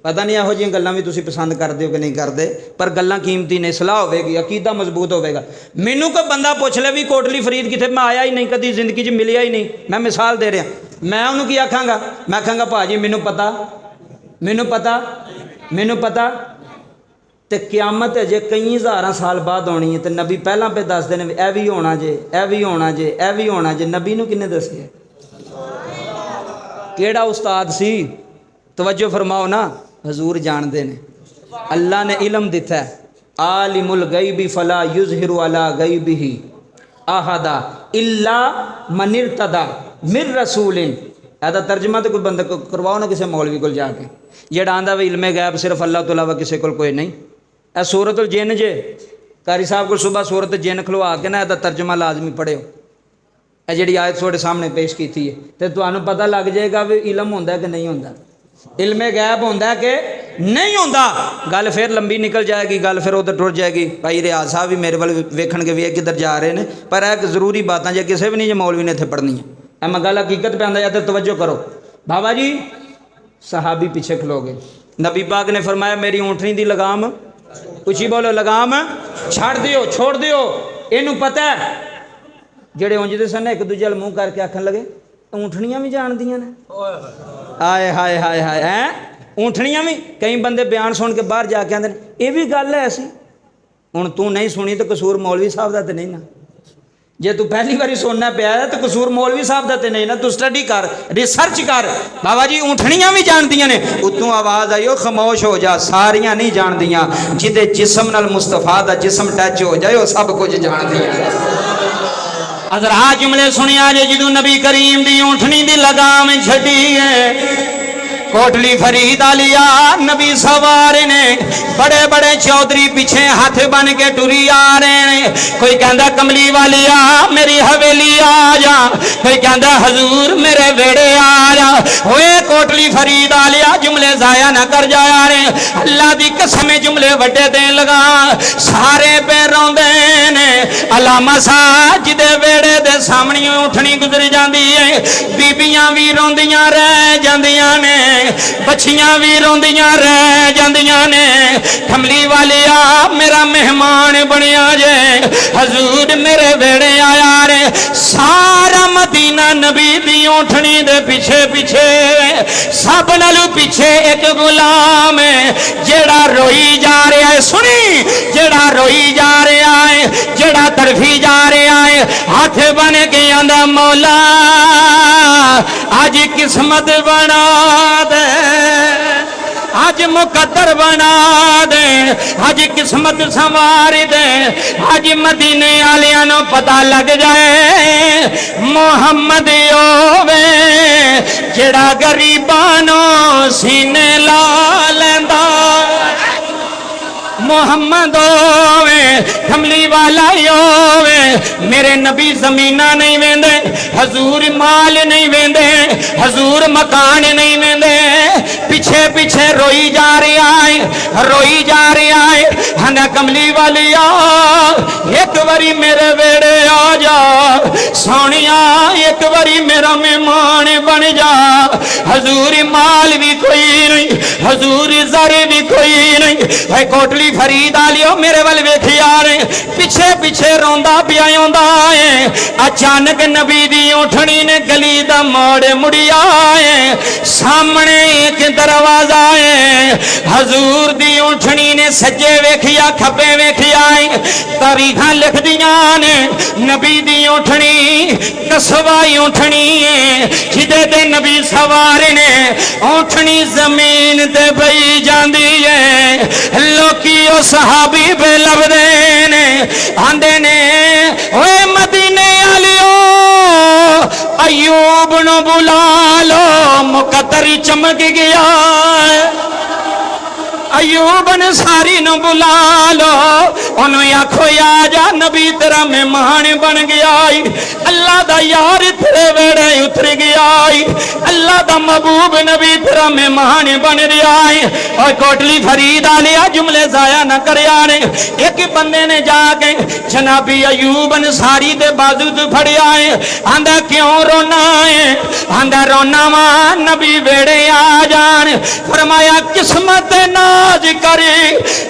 ਪਤਾ ਨਹੀਂ ਇਹੋ ਜਿਹੀਆਂ ਗੱਲਾਂ ਵੀ ਤੁਸੀਂ ਪਸੰਦ ਕਰਦੇ ਹੋ ਕਿ ਨਹੀਂ ਕਰਦੇ, ਪਰ ਗੱਲਾਂ ਕੀਮਤੀ ਨੇ। ਸਲਾਹ ਹੋਵੇਗੀ, ਅਕੀਦਾ ਮਜ਼ਬੂਤ ਹੋਵੇਗਾ। ਮੈਨੂੰ ਕੋਈ ਬੰਦਾ ਪੁੱਛ ਲੈ ਵੀ ਕੋਟਲੀ ਫਰੀਦ ਕਿੱਥੇ, ਮੈਂ ਆਇਆ ਹੀ ਨਹੀਂ ਕਦੀ ਜ਼ਿੰਦਗੀ 'ਚ, ਮਿਲਿਆ ਹੀ ਨਹੀਂ। ਮੈਂ ਮਿਸਾਲ ਦੇ ਰਿਹਾ। ਮੈਂ ਉਹਨੂੰ ਕੀ ਆਖਾਂਗਾ? ਮੈਂ ਆਖਾਂਗਾ ਭਾਜੀ ਮੈਨੂੰ ਪਤਾ, ਮੈਨੂੰ ਪਤਾ, ਮੈਨੂੰ ਪਤਾ। ਤੇ ਕਿਆਮਤ ਅਜੇ ਕਈ ਹਜ਼ਾਰਾਂ ਸਾਲ ਬਾਅਦ ਆਉਣੀ ਹੈ, ਤੇ ਨਬੀ ਪਹਿਲਾਂ ਪੇ ਦੱਸਦੇ ਨੇ ਇਹ ਵੀ ਹੋਣਾ ਜੇ, ਇਹ ਵੀ ਹੋਣਾ ਜੇ, ਇਹ ਵੀ ਹੋਣਾ ਜੇ। ਨਬੀ ਨੂੰ ਕਿਹਨੇ ਦੱਸਿਆ? ਕਿਹੜਾ ਉਸਤਾਦ ਸੀ? ਤਵੱਜੋ ਫਰਮਾਓ ਨਾ। ਹਜ਼ੂਰ ਜਾਣਦੇ ਨੇ, ਅੱਲਾ ਨੇ ਇਲਮ ਦਿੱਤਾ ਹੈ। ਆਲਿमुल गैबी फला युज़हिरु अला गैबिही अहदा इल्ला मन इर्तदा मिर रसूलिन। ਇਹਦਾ ਤਰਜਮਾ ਤੇ ਕੋਈ ਬੰਦਾ ਕਰਵਾਓ ਨਾ ਕਿਸੇ ਮੌਲਵੀ ਕੋਲ ਜਾ ਕੇ, ਜਿਹੜਾ ਆਂਦਾ ਵੀ ਇਲਮੇ ਗੈਬ ਸਿਰਫ ਅੱਲਾਹ ਤੋਂ ਇਲਾਵਾ ਕਿਸੇ ਕੋਲ ਕੋਈ ਨਹੀਂ। ਇਹ ਸੂਰਤੁਲ ਜਿੰਨ ਜੇ, ਕਾਰੀ ਸਾਹਿਬ ਕੋਲ ਸੁਬਹ ਸੂਰਤ ਜਿੰਨ ਖਲਵਾ ਕੇ ਨਾ ਇਹਦਾ ਤਰਜਮਾ ਲਾਜ਼ਮੀ ਪੜ੍ਹਿਓ। ਇਹ ਜਿਹੜੀ ਆਇਤ ਤੁਹਾਡੇ ਸਾਹਮਣੇ ਪੇਸ਼ ਕੀਤੀ ਹੈ, ਤੇ ਤੁਹਾਨੂੰ ਪਤਾ ਲੱਗ ਜਾਏਗਾ ਵੀ ਇਲਮ ਹੁੰਦਾ ਕਿ ਨਹੀਂ ਹੁੰਦਾ, ਇਲਮੇ ਗੈਬ ਹੁੰਦਾ ਕਿ ਨਹੀਂ ਹੁੰਦਾ। ਗੱਲ ਫਿਰ ਲੰਬੀ ਨਿਕਲ ਜਾਏਗੀ, ਗੱਲ ਫਿਰ ਉਧਰ ਟੁਰ ਜਾਏਗੀ। ਭਾਈ ਰਿਆਜ਼ ਸਾਹਿਬ ਵੀ ਮੇਰੇ ਵੱਲ ਵੇਖਣਗੇ ਵੀ ਇਹ ਕਿੱਧਰ ਜਾ ਰਹੇ ਨੇ, ਪਰ ਇਹ ਜ਼ਰੂਰੀ ਬਾਤਾਂ ਜੇ ਕਿਸੇ ਵੀ ਨਹੀਂ ਜੇ ਮੌਲਵੀ ਨੇ ਇੱਥੇ ਪੜ੍ਹਨੀਆਂ। ਇਹ ਮੈਂ ਗੱਲ ਹਕੀਕਤ पे आंदा, या तो तवज्जो करो। बाबा जी सहाबी पीछे खलो गए। नबी पाक ने फरमाया मेरी ऊँटनी दी लगाम, उची बोलो, लगाम छड़ दियो, छोड़ दियो। इनू पता है जेड़े उंजदे सन एक दूजे वाल मूँह करके आखन लगे ऊँटनियां भी जानदियां ने। हाय हाय हाय हाय हैं, ऊँटनियां भी। कई बंदे बयान सुन के बाहर जाके आंदे ये भी गल है ऐसी। हुण तू नहीं सुनी तो कसूर मौलवी साहब दा ते नहीं ना। जे तू पहली बारी सुनना पिया तो कसूर मौलवी साहब दा ते नहीं ना। तू स्टडी कर, रिसर्च कर। बाबा जी ऊँटनियां भी जानदियां ने। उत्तों आवाज़ आई, खामोश हो जा, सारियां नहीं जानदियां। जिदे जिस्म नाल मुस्तफा दा जिस्म टच हो जाए वो सब कुछ जानदियां। अगर आ जुमले सुनिया जे जदों नबी करीम दी ऊँटनी दी लगाम छड्डी है, कोटली फरीद आलिया नबी सवार ने बड़े बड़े चौधरी पीछे हाथ बन के टुरी आ रहे हैं। कोई कहता कमली वालिया मेरी हवेली आ जा, कोई कहता हजूर मेरे वेड़े आ जा। ओए कोटली फरीद आलिया जुमले जाया ना कर जाया रे, अल्लाह दी कसम जुमले वड्डे देन लगा। सारे पे रोंदे ने अलामा साहब जिदे वेड़े दे सामने उठनी गुजर जाती है, बीबियां भी रोंदियां रह जांदियां ने, बच्चियां भी रोंदियां रह जांदियां ने। कमली वालिया मेरा मेहमान बनया जे, हजूर मेरे वेड़े आया रे। सारा मदीना नबी दी उठनी दे पीछे पीछे, सब नालों पीछे एक गुलाम है जेड़ा रोई जा रहा है। सुनी, जेड़ा रोई जा रहा है, जेड़ा तड़फी जा रहा है, हाथ बन के आंदा मौला आज किस्मत बना दे, आज मुकद्दर बना दे, आज किस्मत संवार दे, आज मदीने आलियां नूं पता लग जाए मोहम्मद ओवे जेड़ा गरीबां नूं सीने ला लैंदा। मोहम्मद ओवे कमली वाला ओवे, मेरे नबी जमीना नहीं वेंदे, हजूर माल नहीं वेंदे, हजूर मकान नहीं वेंदे, पीछे पीछे रोई जा रहा है, रोई जा रहा है। हना कमली वालिया एक बारी मेरे वेड़े आ जा, सोनिया एक बारी मेरा मेहमान बन जा। हजूर माल भी कोई नहीं, हजूर जर भी कोई नहीं। भाई कोटली फरीद आलियो मेरे वाल वेखी आ रहे, पीछे पीछे रोंदा पिया आंदा है। अचानक नबी दी उठनी ने गली दा मोड़ मुड़िया है, सामने एक दरवाजा है। हजूर दी उठनी ने सज्जे वेखिया खब्बे वेखिया है, तारीखां लिख दियां ने नबी दी उठनी कसवाई उठनी है, जिदे ते नबी सवार ने उठनी जमीन ते पई जांदी है। लोकी ओ सहाबी पे लभदे ने, आंदे ने ओए मदीने आलियो अयूब नु बुला लो, मुकद्दर चमक गया। अयूब अंसारी नु बुला लो, उन्हें आखो आ जा नबी तेरा मेहमान बन गया। अल्लाह दा यार तेरे वेड़े उतर गया, अल्लाह दा महबूब नबी तेरा मेहमान बन रहा है। और कोटली फरीद आलिया जुमले जाया ना कर यार, एक बंदे ने जाके जनाबी अयूब अंसारी दे बाजू तो फड़िया है। आंदा क्यों रोना है? आंदा रोना वा नबी वेड़े आ जान। फरमाया किस्मत नाज करे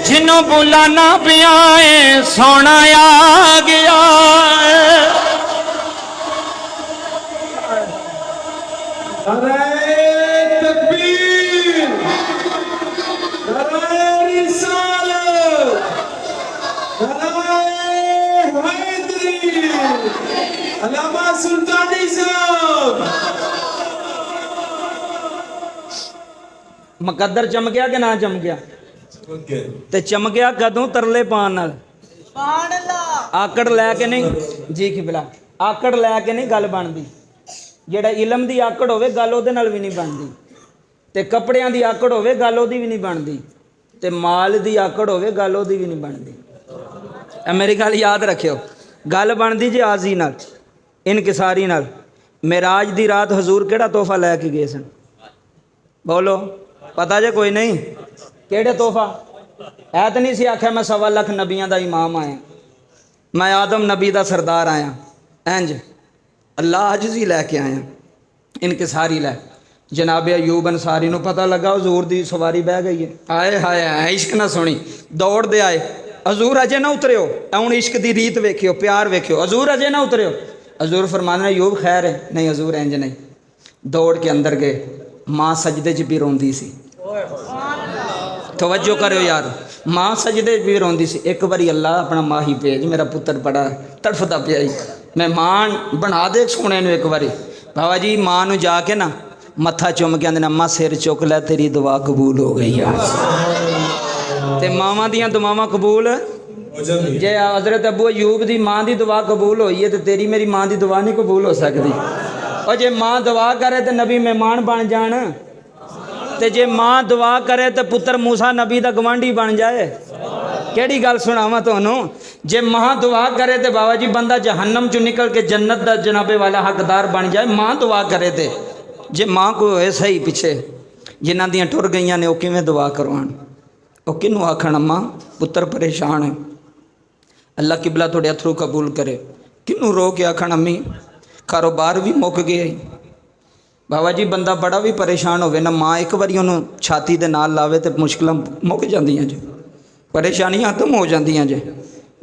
जिन्हों बुलाना पिया है, सोना आ गया। मुकद्दर चमकिया कि ना चमकिया? ते चमकिया कदों? तरले पान नाल। आकड़ लैके नहीं जी किबला, आकड़ लैके नहीं गल बनती। जेड़ा इलम दी आकड़ होवे गल ओदे नाल भी नहीं बनती, ते कपड़ियां दी आकड़ होवे गल ओदी भी नहीं बनती, ते माल दी आकड़ होवे गल ओदी भी नहीं बनती। मेरी गल याद रखियो, गल बनती जे आजी नाल, इनकिसारी नाल। मेराज दी रात हजूर केड़ा तोहफा लैके गए सन? बोलो, पता जे कोई नहीं? केड़े तोहफा? ऐ तो नहीं सी आख्या मैं 1.25 लाख नबियां दा इमाम आया, मैं आदम नबी दा सरदार आया। इंज अल्लाह अजजी लैके आया, इनकिसारी लै। जनाबे अयूब अंसारी नूं पता लगा हजूर दी सवारी बह गई है। आए हाय इश्क ना सुनी, दौड़ते आए। हजूर अजे ना उतरियो, हुण इश्क दी रीत वेखियो, प्यार वेखियो। हजूर अजे ना उतरियो। हजूर फरमाना अयूब खैर है? नहीं हजूर इंज नहीं। दौड़ के अंदर गए, माँ सजदे च भी रोंदी सी। तवज्जो करो यार, माँ सजदे भी रोंदी सी। एक बारी अल्लाह अपना माही भेज, मेरा पुत्र बड़ा तड़फदा पिया, मैं मां बना दे सोने नूं। एक बारी बाबा जी मां नूं जाके ना मत्था चुम के आंदे अम्मा सिर चुक लै, तेरी दुआ कबूल हो गई है। ते मावां दियां दुआवां कबूल जे हजरत अबू अयूब दी मां दी दुआ कबूल होई है, तो तेरी मेरी मां दी दुआ नहीं कबूल हो सकती। और जे मां दुआ करे तो नबी मेहमान बन जान। ते जे मां दुआ करे तो पुत्र मूसा नबी दा गवांढी बन जाए। केड़ी गल सुनावा तुहानू, जे मां दुआ करे तो बाबा जी बंदा जहन्नम चो निकल के जन्नत दा जनाबे वाला हकदार बन जाए। मां दुआ करे तो जे मां को होए सही पिछे जिन्हां दियां टुर गईयां ने, वो किवें दुआ करवाण? वो किनू आखण अम्मा पुत्र परेशान है, अल्लाह किबला थोड़े अथरू कबूल करे। किनू रो के आखण अम्मी कारोबार भी मुक गया। बाबा जी बंदा बड़ा भी परेशान होवे ना, माँ एक बारी उन्होंने छाती दे नाल लावे तो मुश्किलां मुक जांदियां जे, परेशानियां खत्म हो जांदियां जे।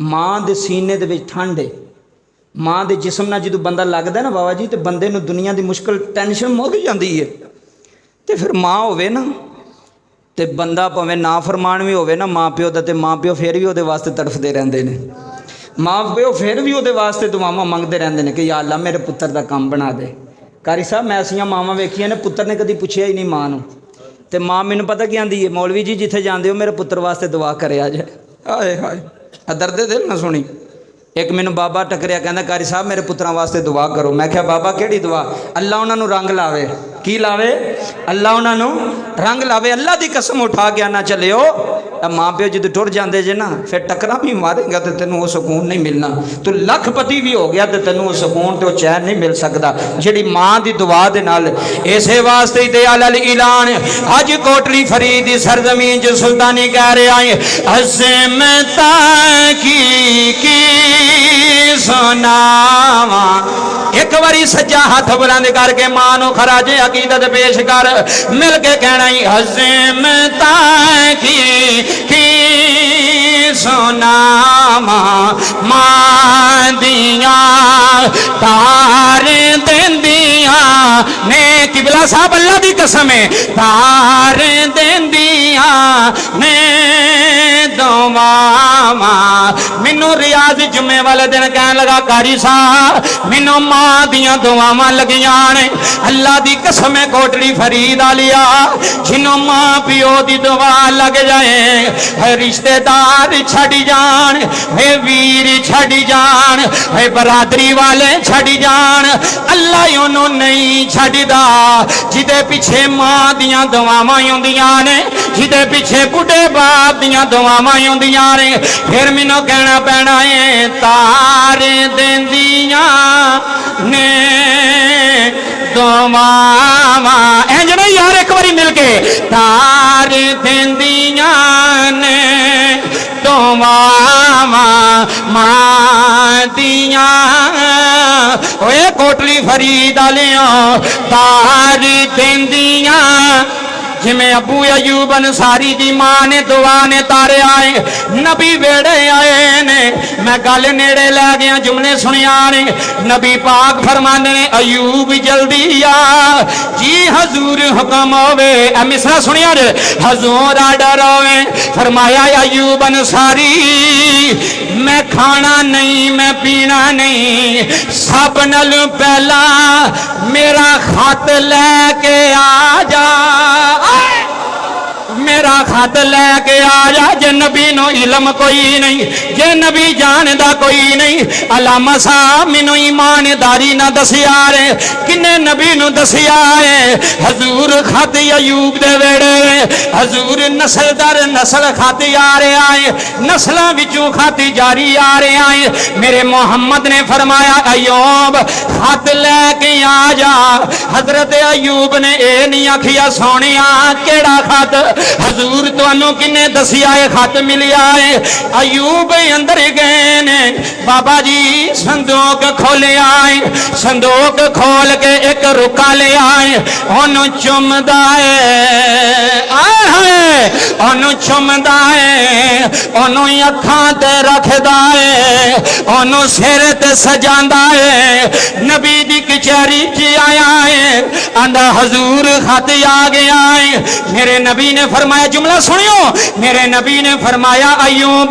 माँ दे सीने दे विच ठंड है, माँ दे जिस्म नाल जदों बंदा लगदा ना बाबा जी, तो बंदे नूं दुनिया की मुश्किल टेंशन मुक जाती है। तो फिर माँ होवे ना, तो बंदा भावें ना फरमान भी होवे ना माँ प्यो दा, ते माँ प्यो फिर भी उहदे वास्ते तड़फदे रहिंदे ने। माँ प्यो फिर भी उहदे वास्ते दुआवां मंगदे रहिंदे ने कि या अल्लाह मेरे पुत्र दा काम बना दे। कारी साहब मैं ऐसियां मावां वेखियां ने पुत्र ने कभी पुछया ही नहीं माँ नूं, ते माँ मैनू पता की आंदी है, मौलवी जी जिथे जाते हो मेरे पुत्र वास्ते दुआ करे आ जाए। हाय हाय दर्द दिल ना सुनी। एक मैनू बाबा टकरिया कहना कारी साहब मेरे पुत्रां वास्ते दुआ करो। मैं क्या बाबा केड़ी दुआ? अल्लाह उन्होंने रंग लावे। की लावे? अल्लाह उन्होंने रंग लावे। अल्लाह की कसम उठा के आना चलियो, माँ प्यो जो टुर जाते जे ना, फिर टकरा भी मारेगा तो तेनों वो सुकून नहीं मिलना। तू लखपति भी हो गया तो तेनों वो सुकून तो चैन नहीं मिल सकता जिहड़ी माँ की दुआ दे नाल। इसे वास्ते ते अलल ऐलान अज कोटली फरीद दी सरजमीन च सुल्तानी कह रहा है, अज़मता की सुनावा। एक बारी सज्जा हाथ बुलंद करके मां नूं खराजे अकीदत पेश कर, मिल के कहना ही अज़मता की सुनावा। मां दिया तार देंदिया ने, किबला साहब अल्लाह दी कसम है, तार देंदिया ने दुआवा। मैनू रियाज जुम्मे वाले दिन कह लगा कारी साहब मैनू मां दियां दुआवां लगियां ने। अल्लाह दी कसम है कोटली फरीद आलिया, जिन्हों मां प्यो दी दुआ लग जाए, रिश्तेदार छड़ जान, वीर छड़ जान, बरादरी वाले छड़ जान, अल्लाह उन्हों नहीं छड़दा जिदे पिछे मां दियां दुआवां आउंदियां ने, जिदे पिछे बुढ़े बाप दियां दुआवां आउंदियां ने। फिर मैनू कहना पैना है तार देंदियां ने दुआवां। इंज नहीं यार, एक बारी मिल के तार देंदियां ने दुआवां। मां दियां ओए कोटली फरीद आलियां तार देंदियां। जिमें अबू अयूब अंसारी दी मां ने दुआ ने तारे आए, नबी वेड़े आए ने। मैं गल नेड़े लै गया, जुमले सुनिया ने। नबी पाक फरमाने ने अयूब जल्दी आ जी हजूर हुक्म होवे। ए मिसरा सुनिया जे, हजूर आर्डर होवे। फरमाया अयूब अंसारी मैं खाना नहीं मैं पीना नहीं, सब नल पहला मेरा खत लैके आ जा, मेरा खत लैके आ जा। जे नबी नो इलम कोई नहीं, जे नबी जानदा कोई नहीं। अलामा साहब मैनू ईमानदारी ना दसिया रे, किन्ने नबी नु दसिया है। हजूर खत अयूब दे वेड़े, हजूर नस्ल दर नस्ल खत आ रहा है, नस्लों विचों खत जारी आ रहा है। मेरे मोहम्मद ने फरमाया अयूब खत लैके आ जा। हजरत अयूब ने यह नहीं आखिया सोनिया केड़ा खत, हजूर तुहानू किन्ने दसिया है खत मिलिया है। अयूब अंदर गए ने, बाबा जी संदूक खोले आए, संदूक खोल के एक रुका ले आए, ओनू चुमदा है, ओनू चुमदा है, ओनू अखां ते रखदा है, ओनू सिर ते सजांदा है। नबी दी कचहरी च आया है, आंदा हजूर खत आ गया है। मेरे नबी ने फरमाया, जुमला सुनियो, मेरे नबी ने फरमाया अयूब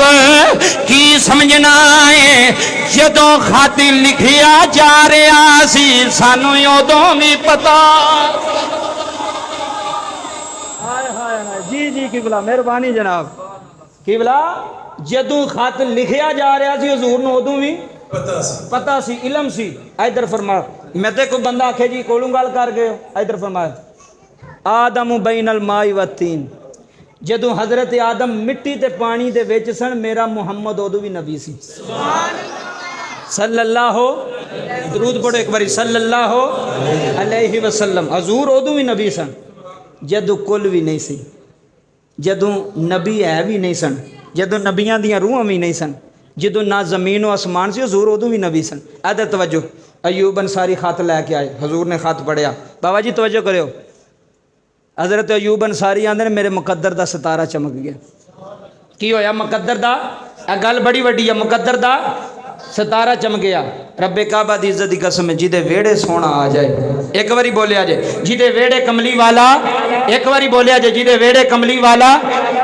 की समझना है, जदों खत लिखिया जा रहा सी सानू उदों भी पता। जी जी किबला मेहरबानी जनाब। किबला जदों खत लिखिया जा रहा सी हजूर नूं उदों भी पता सी, इलम सी। इधर फरमा, मैं तो कोई बंदा आखे जी कोलों गल कर गए, इधर फरमाया आदम बैनल माई व तीन, जदों हज़रत आदम मिट्टी ते पानी दे विच सन, मेरा मुहम्मद उदों भी नबी सी। सल्लल्लाहु, दरूद पढ़ो एक बारी, सल्लल्लाहु अलैहि वसल्लम। हजूर उदों भी नबी सन जदों कुल भी नहीं सी, जदों नबी है भी नहीं सन, जदों नबियां दियां रूहां भी नहीं सन, जदों ना ज़मीन व आसमान से, हजूर उदों भी नबी सन। आदत तवज्जो, अयूब अंसारी खत लैके आए, हजूर ने खत पढ़िया। बाबा जी तवज्जो करो, हज़रत अयूब अंसारी आंदे ने मेरे मुकद्दर दा सितारा चमक गया। की होया मुकद्दर दा? यह गल बड़ी वड्डी है। मुकद्दर दा सितारा चमक गया। रब्बे काबा दी इज्जत दी कसम है, जिदे वेड़े सोना आ जाए, एक बारी बोलिया जे, जिदे वेड़े कमली वाला, एक बारी बोलिया जे, जिदे वेड़े कमली वाला।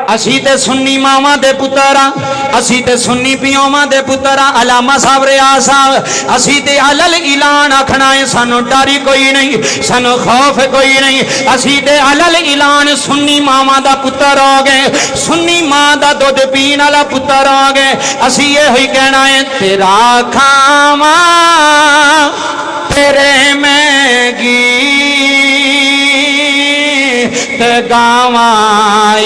असी ते सुन्नी मावां दे पुत्तर हां, असी ते सुन्नी पियोवां दे पुत्तर हां। अलामा साहब रियाज साहब, असी ते अलल ऐलान आखना है, सानू डर कोई नहीं, सानू खौफ कोई नहीं। असी ते अलल ऐलान सुन्नी मावां दा पुत्तर हो गए, सुन्नी मां दा दुध पीण वाला पुत्तर हो गए। असी ये ही कहना है, तेरा खावा तेरे मैं गीत गावा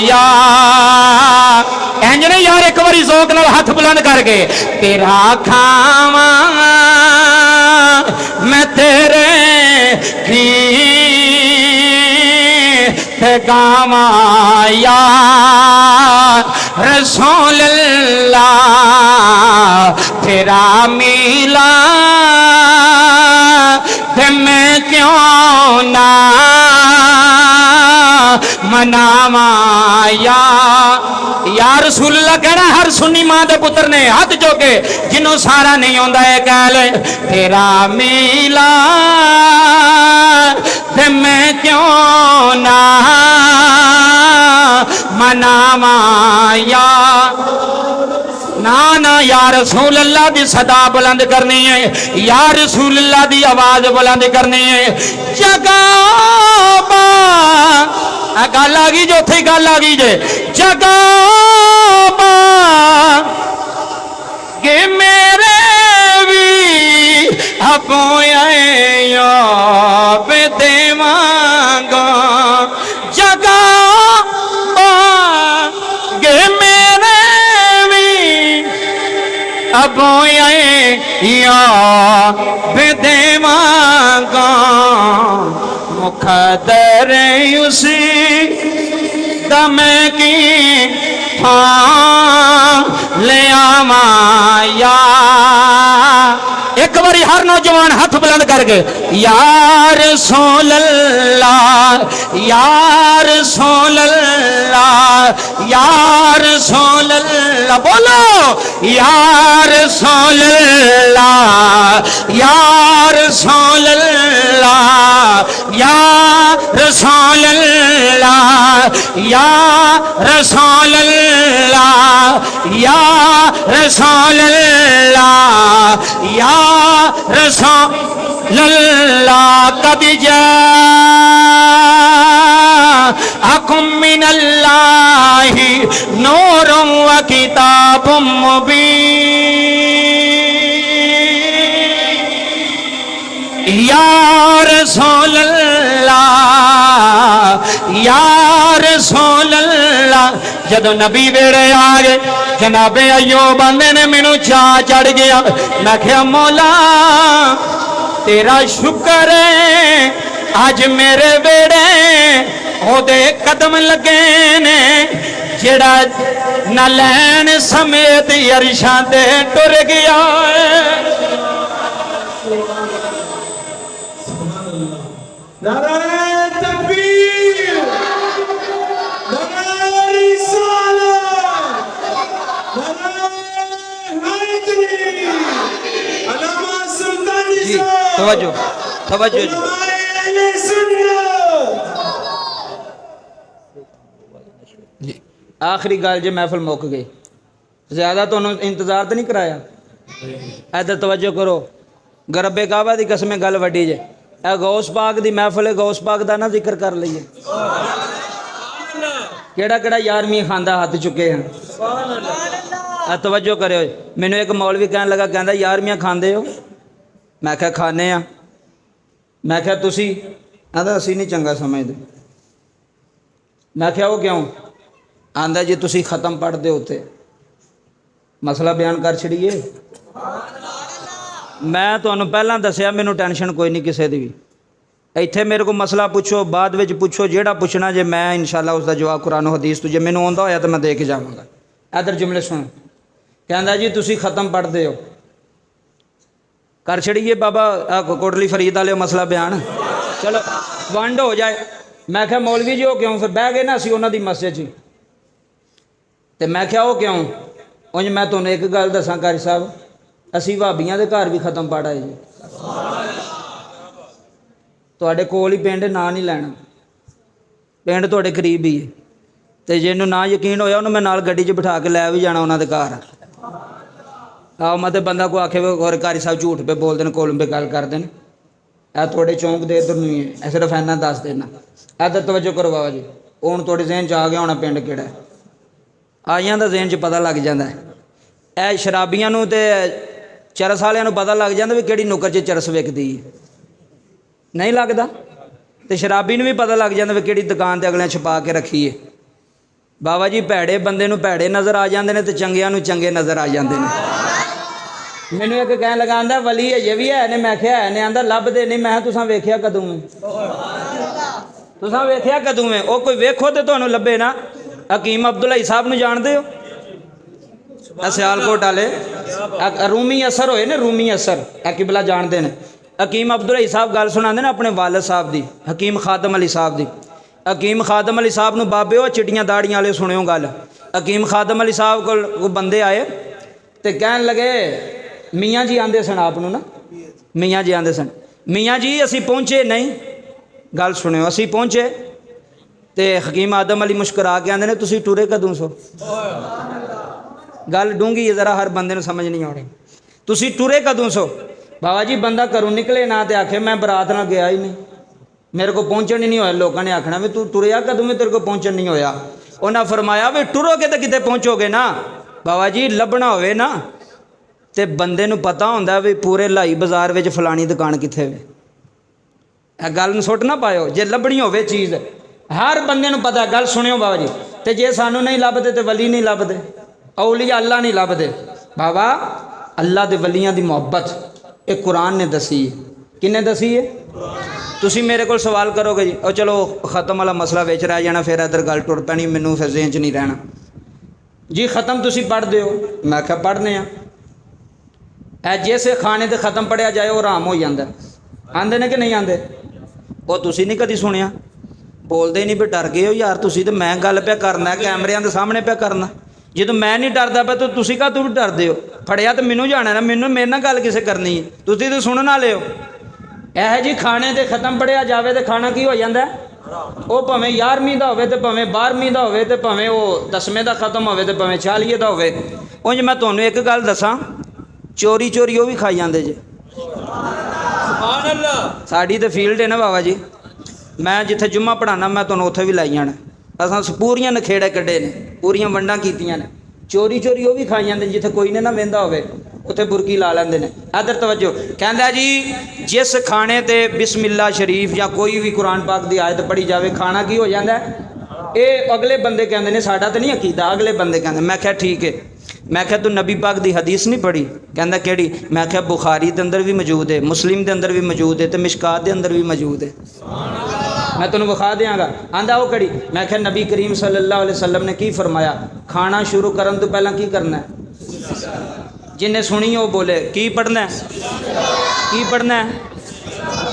यार। इंज नहीं यार, एक बारी जोक नाल हाथ बुलंद करके, तेरा खावा मैं तेरे गीत गावा यार। रसूल अल्लाह तेरा मिला ते मैं क्यों ना मनावा या रसूल अल्लाह कहना हर सुन्नी मां दे पुत्र ने हाथ चुके, जिन्हों सारा नहीं आंदा है कह ले, तेरा मिला ते मैं क्यों ना मनावा या ना ना। या रसूल अल्लाह दी सदा बुलंद करनी है, या रसूल अल्लाह दी आवाज बुलंद करनी है। जगा गल आ गई जो, उथे गल आ गई जे, जगा गे मेरे भी अपो देवांगा। जगा गे मेरे भी अपो देवांगा। मुकद्दर उसी दम की ले आवा या। एक बारी हर नौजवान हाथ बुलंद करके, यार रसूल अल्लाह, यार रसूल अल्लाह, यार रसूल अल्लाह। बोलो यार रसूल अल्लाह, यार रसूल अल्लाह, या रसूल अल्लाह, या रसूल अल्लाह, या रसूल अल्लाह, या रसूल अल्लाह। कद जाअकुम मिनल्लाहि नूरुन व किताबुम मुबीन। या रसूल अल्लाह, या रसूल अल्लाह। जदों नबी वेड़े आ गए, जनाबे अयूब आंदे ने मैनू चा चढ़ गया। मैं क्या मौला तेरा शुक्र है, अज मेरे वेड़े ओदे कदम लगे ने, जेड़ा न लैन समेत अरशां ते टुर गया है। नारे तकबीर, नारे रिसालत, नारे हैदरी, अलामा सुल्तान जी तवज्जो तवज्जो जी। आखिरी गल जे महफिल मुक गई, ज़्यादा तो इंतजार तो नहीं कराया। इधर तवज्जो करो, गरबे काबा की कसमें गल वड्डी जे। गौस पाक की महफिल है, गौस पाक का ना जिक्र कर लीए। केड़ा केड़ा यारवीं खांदा हाथ चुके हैं। तवज्जो करो, मैनू एक मौलवी कहन लगा, कहता यारवीं खांदे हो? मैं क्या खाने आ। मैं क्या तुसी? आंदा असी नहीं चंगा समझते। मैं क्या वो क्यों आंदा जी तुसी ख़त्म पढ़ते उत्ते मसला बयान कर छड़िए। मैं तुहानू पहलां दसिया मैनू टेंशन कोई नहीं किसी की भी। इत्थे मेरे को मसला पुछो बाद विच पुछो जेड़ा पुछना जे मैं इंशाअल्लाह उसका जवाब कुरान हदीस तो जे मैनू आउंदा होया तो मैं दे के जावांगा। इधर जुमले सुन कहंदा जी तुसी ख़त्म पढ़ते हो कर छड़िए बाबा कोटली फरीद वाले मसला बयान चलो वंड हो जाए। मैं क्या मौलवी जी हो क्यों फिर बह गए ना असीं उन्हां दी मस्जिद च ते मैं क्या हो क्यों उंज मैं तुहानू एक गल दसां कारी साहब असीं भाबियां दे घर भी ख़त्म पढ़ आए जी। तुहाडे कोल ही पिंड ना नहीं लैना पिंड तुहाडे करीब ही है ते जिन्नू ना यकीन होया उन्हूं मैं नाल गड्डी 'च बिठा के लै भी जाना उन्हां दे घर। आओ मत बंदा को आखे और कारी साहब झूठ पे बोलते हैं कोल पे गल करते हैं ए थोड़े चौंक दे इधर नहीं है सिर्फ इन्ना दस देना। इधर तवज्जो करो बाबा जी हुण थोड़े जहन च आ गया होना पिंड किहड़ा आइयां दा जहन च पता लग जाता है। ए शराबियां नूं ते चरस वालियां नूं पता लग जाता भी किहड़ी नुक्कर च चरस विकदी है नहीं लगता तो शराबी नूं भी पता लग जाता भी किहड़ी दुकान ते अगले छुपा के रखी है। बाबा जी भैड़े बंदे नूं भैड़े नज़र आ जाते हैं तो चंगियां नूं चंगे नज़र आ जाते हैं। मैनू एक कहन लगा आंदा वली अजे भी है ने मैं क्या है ने आंदा लभदे नहीं मैं तुसां वेखिया कदों तुसां वेखिया कदों है वो कोई वेखो तो तुहानूं लभे ना। हकीम अब्दुल्ला साहब नूं जानदे हो सियालकोट वाले रूमी असर होए ने रूमी असर किबला जानते हैं। हकीम अब्दुल्ला साहब गल सुनाते हैं अपने वालिद साहब की हकीम खादम अली साहब की। हकीम खादम अली साहब नूं बाबे वो चिट्टियां दाड़ियां वाले सुनियो गल। हकीम खादम अली साहब को बंदे आए तो कहन लगे मियाँ जी आंदे सन आप ना मियाँ जी आंदे सन मियाँ जी असी पहुँचे नहीं गल सुनियो असी पहुँचे तो हकीम आदम अली मुस्कुरा के आंदे ने तुसी टुरे कदों सो। गल डूंगी जरा हर बंदे नूं समझ नहीं आनी तुसी टुरे कदों सो। बाबा जी बंदा घरों निकले ना तो आखे मैं बरात ना गया ही नहीं मेरे को पहुँचन ही नहीं होया। लोगों ने आखना भी तू टुरया कदों में तेरे को पहुँचन नहीं होया। उन्हें फरमाया भी टुरोगे तो किते पहुँचोगे ना। बाबा जी लभना होवे ना तो बंदे नूं पता होंदा भी पूरे लाई बाजार में फलानी दुकान कित्थे वे। ए गल नूं सुट ना पायो जे लभनी होवे चीज़ हर बंदे नूं पता। गल सुनियो बाबा जी तो जे सानू नहीं लभदे तो वली नहीं लभदे औलिया अल्लाह नहीं लभदे। बाबा अल्लाह दे वलियां दी मुहब्बत एक कुरान ने दसी है किन्ने दसी है। तुसी मेरे को सवाल करोगे जी और चलो ख़त्म वाला मसला विच रह जाना फिर इधर गल टुर पैनी मैनू फिर ज़हन च नहीं रहना जी। ख़त्म तुसी पढ़दे हो मैं क्या पढ़ने आ जिस खाने ते ख़त्म पढ़िया जाए वो आराम हो जाता आंदे ने कि नहीं आंदे वो तुसी नहीं कदी सुनिया बोलते ही नहीं भी डर गए हो यार तुसी तो मैं गल पे करना कैमरिਆਂ के सामने पे करना जो मैं नहीं डरदा पे तो तुसी का तू डरदे हो फड़िया तो मैनू जाना ना मैनू मेरे नाल गल किसे करनी है तुसी तो सुनन वाले हो। यह जी खाने ते ख़त्म पढ़िया जाए तो खाना की हो जाता है वो भावें 11वीं का होवे तो भावें 12वीं का होवे तो भावें वो 10वें का ख़त्म होवे तो भावें 40 का होवे। उंज मैं तुहानू एक गल दसां चोरी चोरी वो भी खाई जाते जे साड़ी तो फील्ड है ना बाबा जी। मैं जिथे जुम्मा पढ़ाना मैं तुहानू उत्थे भी लाई जाना असां पूरियां नखेड़े कड्ढे ने पूरियां वंडां कीतियां ने चोरी चोरी वो भी खाई जाते जिथे कोई ने ना वेंदा होवे उत्थे बुरकी ला लेंदे ने। इधर तवज्जो कहंदा जी जिस खाने ते बिस्मिल्लाह शरीफ या कोई भी कुरान पाक की आयत पढ़ी जाए खाना की हो जाता है। ये अगले बंदे कहंदे ने साडा तो नहीं अकीदा अगले बंदे कहंदे। मैं क्या ठीक है मैं क्या तू नबी पाक की हदीस नहीं पढ़ी कहंदा केड़ी मैं क्या बुखारी के अंदर भी मौजूद है मुस्लिम के अंदर भी मौजूद है तो मिशकात के अंदर भी मौजूद है मैं तुहानू विखा देंगा। आंदा वो कड़ी मैं क्या नबी करीम सल्लल्लाहु अलैहि वसल्लम ने की फरमाया खाना शुरू करन तो पहला की करना है। जिन्हें सुनी वो बोले की पढ़ना है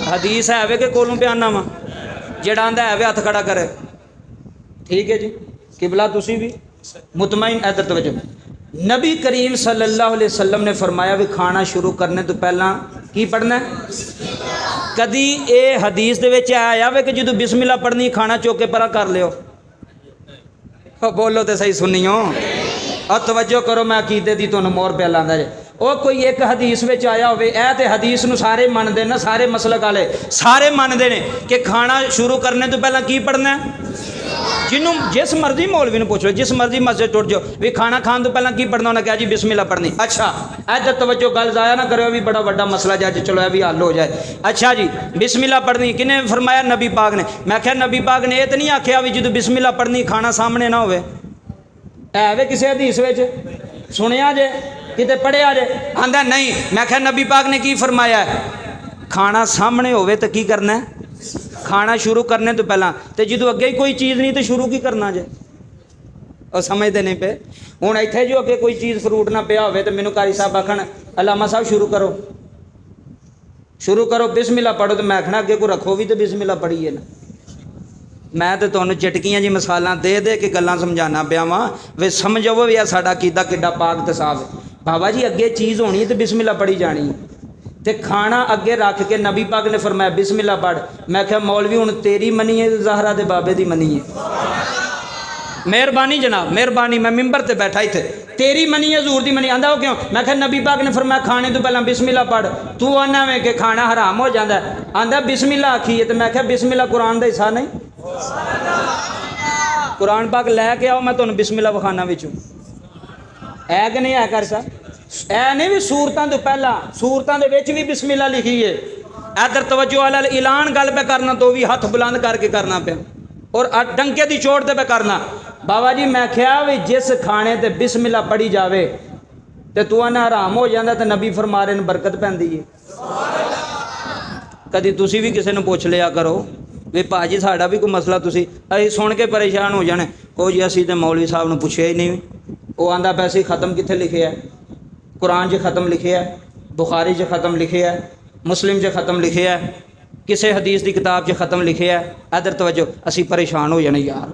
हदीस है वे के कोलों पे आना वा जेड़ा आंदा है वे हथ खड़ा करे ठीक है जी किबला तुसी भी मुतमईन। इधर तवज्जो नबी करीम सल्लल्लाहु अलैहि वसल्लम ने फरमाया भी खाना शुरू करने तो पहला की पढ़ना है। कदी ये हदीस दे विच आया वे कि जो बिस्मिल्लाह पढ़नी खाना चौके परा कर लियो बोलो तो सही सुनियो और तवज्जो करो मैं अकीदे दी तुहानू मोहर पे लांदा जे वो कोई एक हदीस में आया होवे ए ते हदीस नू सारे मनदे ना सारे मसलक वाले सारे मनदे ने कि खाना शुरू करने तो पहला की पढ़ना है जिन्हों जिस मर्जी मौलवी ने पूछ लो, जिस मर्जी मस्जिद टुट जाओ भी खाना खाने तो पहला की पढ़ना, उन्हें कहा जी बिस्मिल्लाह पढ़नी। अच्छा इधर तवज्जो, गल जाया ना करो, भी बड़ा बड़ा मसला जज, चलो भी हल हो जाए। अच्छा जी बिस्मिल्लाह पढ़नी किने फरमाया? नबी पाक ने। मैं क्या नबी पाक ने ये तो नहीं आख्या भी जो बिस्मिल्लाह पढ़नी खाना सामने ना होवे? है वे किसी हदीस में सुनिया जे, किते पढ़िया जे? आंदा नहीं। मैं क्या नबी पाक ने की फरमाया? खाना सामने होवे तो की करना है? खाना शुरू करने तो पहला, तो जो अगे ही कोई चीज़ नहीं तो शुरू की करना जे? और समझते नहीं पे। हूँ इतने जो अगे कोई चीज़ फ्रूट ना पिया हो तो मैनू कारी साहब आखन अलामा साहब शुरू करो, शुरू करो बिस्मिल्लाह पढ़ो, तो मैं आखना अगे को रखो भी तो बिस्मिल्लाह पढ़िए ना। मैं तो तुहानू चटकियां जी मिसालां दे दे के गल्लां समझाना पिया वां, वे समझो भी आ साडा कीदा किड्डा पाक ते साफ है। बाबा जी अगे चीज़ होनी तो बिस्मिल्लाह पढ़ी जानी, ते खाना अगे रख के नबी पाक ने फरमाया बिस्मिल्लाह पढ़। मैं क्या मौलवी हुण तेरी मनी है ज़हरा दे बाबे दी मनी है? मेहरबानी जनाब, मेहरबानी, मैं मिंबर ते बैठा इत्थे, तेरी मनी है हजूर दी मनी? आंदा हो क्यों? मैं क्या नबी पाक ने फरमाया खाने तो पहला बिस्मिल्लाह पढ़। तू आना वे कि खाना हराम हो जाता है? आंदा बिस्मिल्लाह आखी है। तो मैं क्या बिस्मिल्लाह कुरान का हिस्सा नहीं? कुरान पाक लैके आओ, मैं तुहानू बिस्मिल्लाह विखाना विचों, है कि नहीं है? कर सा ऐ नहीं भी सूरतां तो पहला, सूरतां दे विच भी बिस्मिल्लाह लिखी है। इधर तवज्जो अल ऐलान गल पे करना तो भी हथ बुलंद करके करना पे, और डंके की चोट ते पे करना। बाबा जी मैं क्या भी जिस खाने ते बिस्मिल्लाह पढ़ी जावे तो तू आना हराम हो जाता, तो नबी फरमा रहे ने बरकत पैंदी है। कभी तुसी भी किसी ने पूछ लिया करो भी भाजी साड़ा भी कोई मसला, तुसी असीं सुन के परेशान हो जाने, को जी असीं ते मौलवी साहब ने पूछया ही नहीं। वो आंदा पैसे ख़त्म कित्थे लिखे है? कुरान च ख़त्म लिखे है, बुखारी च ख़त्म लिखे है, मुस्लिम च ख़त्म लिखे है, किसी हदीस की किताब च ख़त्म लिखे है। इधर तवज्जो, असीं परेशान हो जाने यार,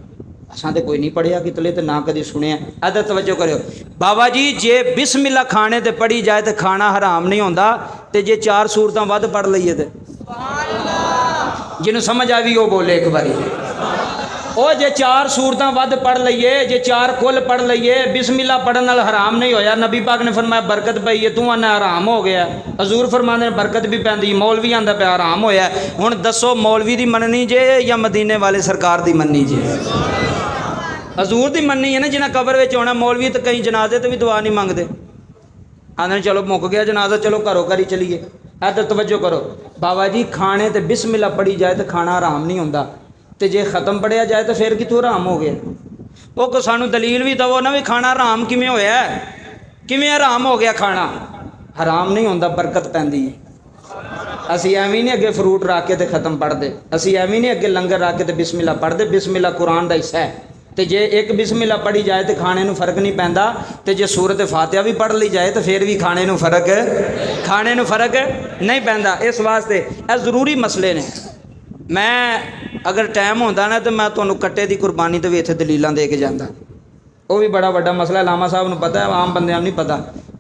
असां तो कोई नहीं पढ़िया कितले तो ना कभी सुनिया। इधर तवज्जो करो बाबा जी, जे बिस्मिल्लाह खाने ते पढ़ी जाए तो खाना हराम नहीं होंदा, ते जे 4 सूरतां वध पढ़ लईए तो जिन्हों समझ आ भी वो बोले एक बारी। ओ जे 4 सूरतां वध पढ़ लईए, जे 4 कुल पढ़ लईए, बिस्मिल्लाह पढ़न नाल हराम नहीं होया। नबी पाक ने फरमाया बरकत पई है, तू आना हराम हो गया। हजूर फरमाते ने बरकत भी पैंदी, मौलवी आंदा पे हराम होया। हुण दसो मौलवी दी मननी जे या मदीने वाले सरकार दी मननी जे? हजूर दी मननी है ना, जिन्हें कबर में आना। मौलवी तो कई जनाजे तो भी दुआ नहीं मंगते, आंदे चलो मुक गया जनाजा, चलो घरों घर ही चलीए। इधर तवज्जो करो बाबा जी, खाने ते बिस्मिल्लाह पढ़ी जाए तो खाना हराम नहीं होंदा, तो जे ख़त्म पढ़िया जाए तो फिर कितों हराम हो गया? वो को सानू दलील भी दवो ना भी खाना हराम किवें होया, किवें हराम हो गया खाना? हराम नहीं होंदा, बरकत पैंदी है। असी एवं नहीं अगे फ्रूट रख के तो ख़त्म पढ़ते, असी एवं नहीं अगे लंगर रख के तो बिस्मिल्लाह पढ़ते। बिस्मिल्लाह कुरान का हिस्सा है, तो जे एक बिस्मिल्लाह पढ़ी जाए तो खाने में फ़र्क नहीं पैंदा, तो जे सूरत फातिहा भी पढ़ ली जाए तो फिर भी खाने में फ़र्क नहीं पैंदा। इस वास्ते यह ज़रूरी मसले ने। मैं अगर टाइम होंदा ना तो मैं तुहानू कट्टे की कुर्बानी तो भी इत्थे दलीलां दे के जांदा, वो भी बड़ा वड्डा मसला। लामा साहब नूं पता है, आम बंदियां नहीं पता।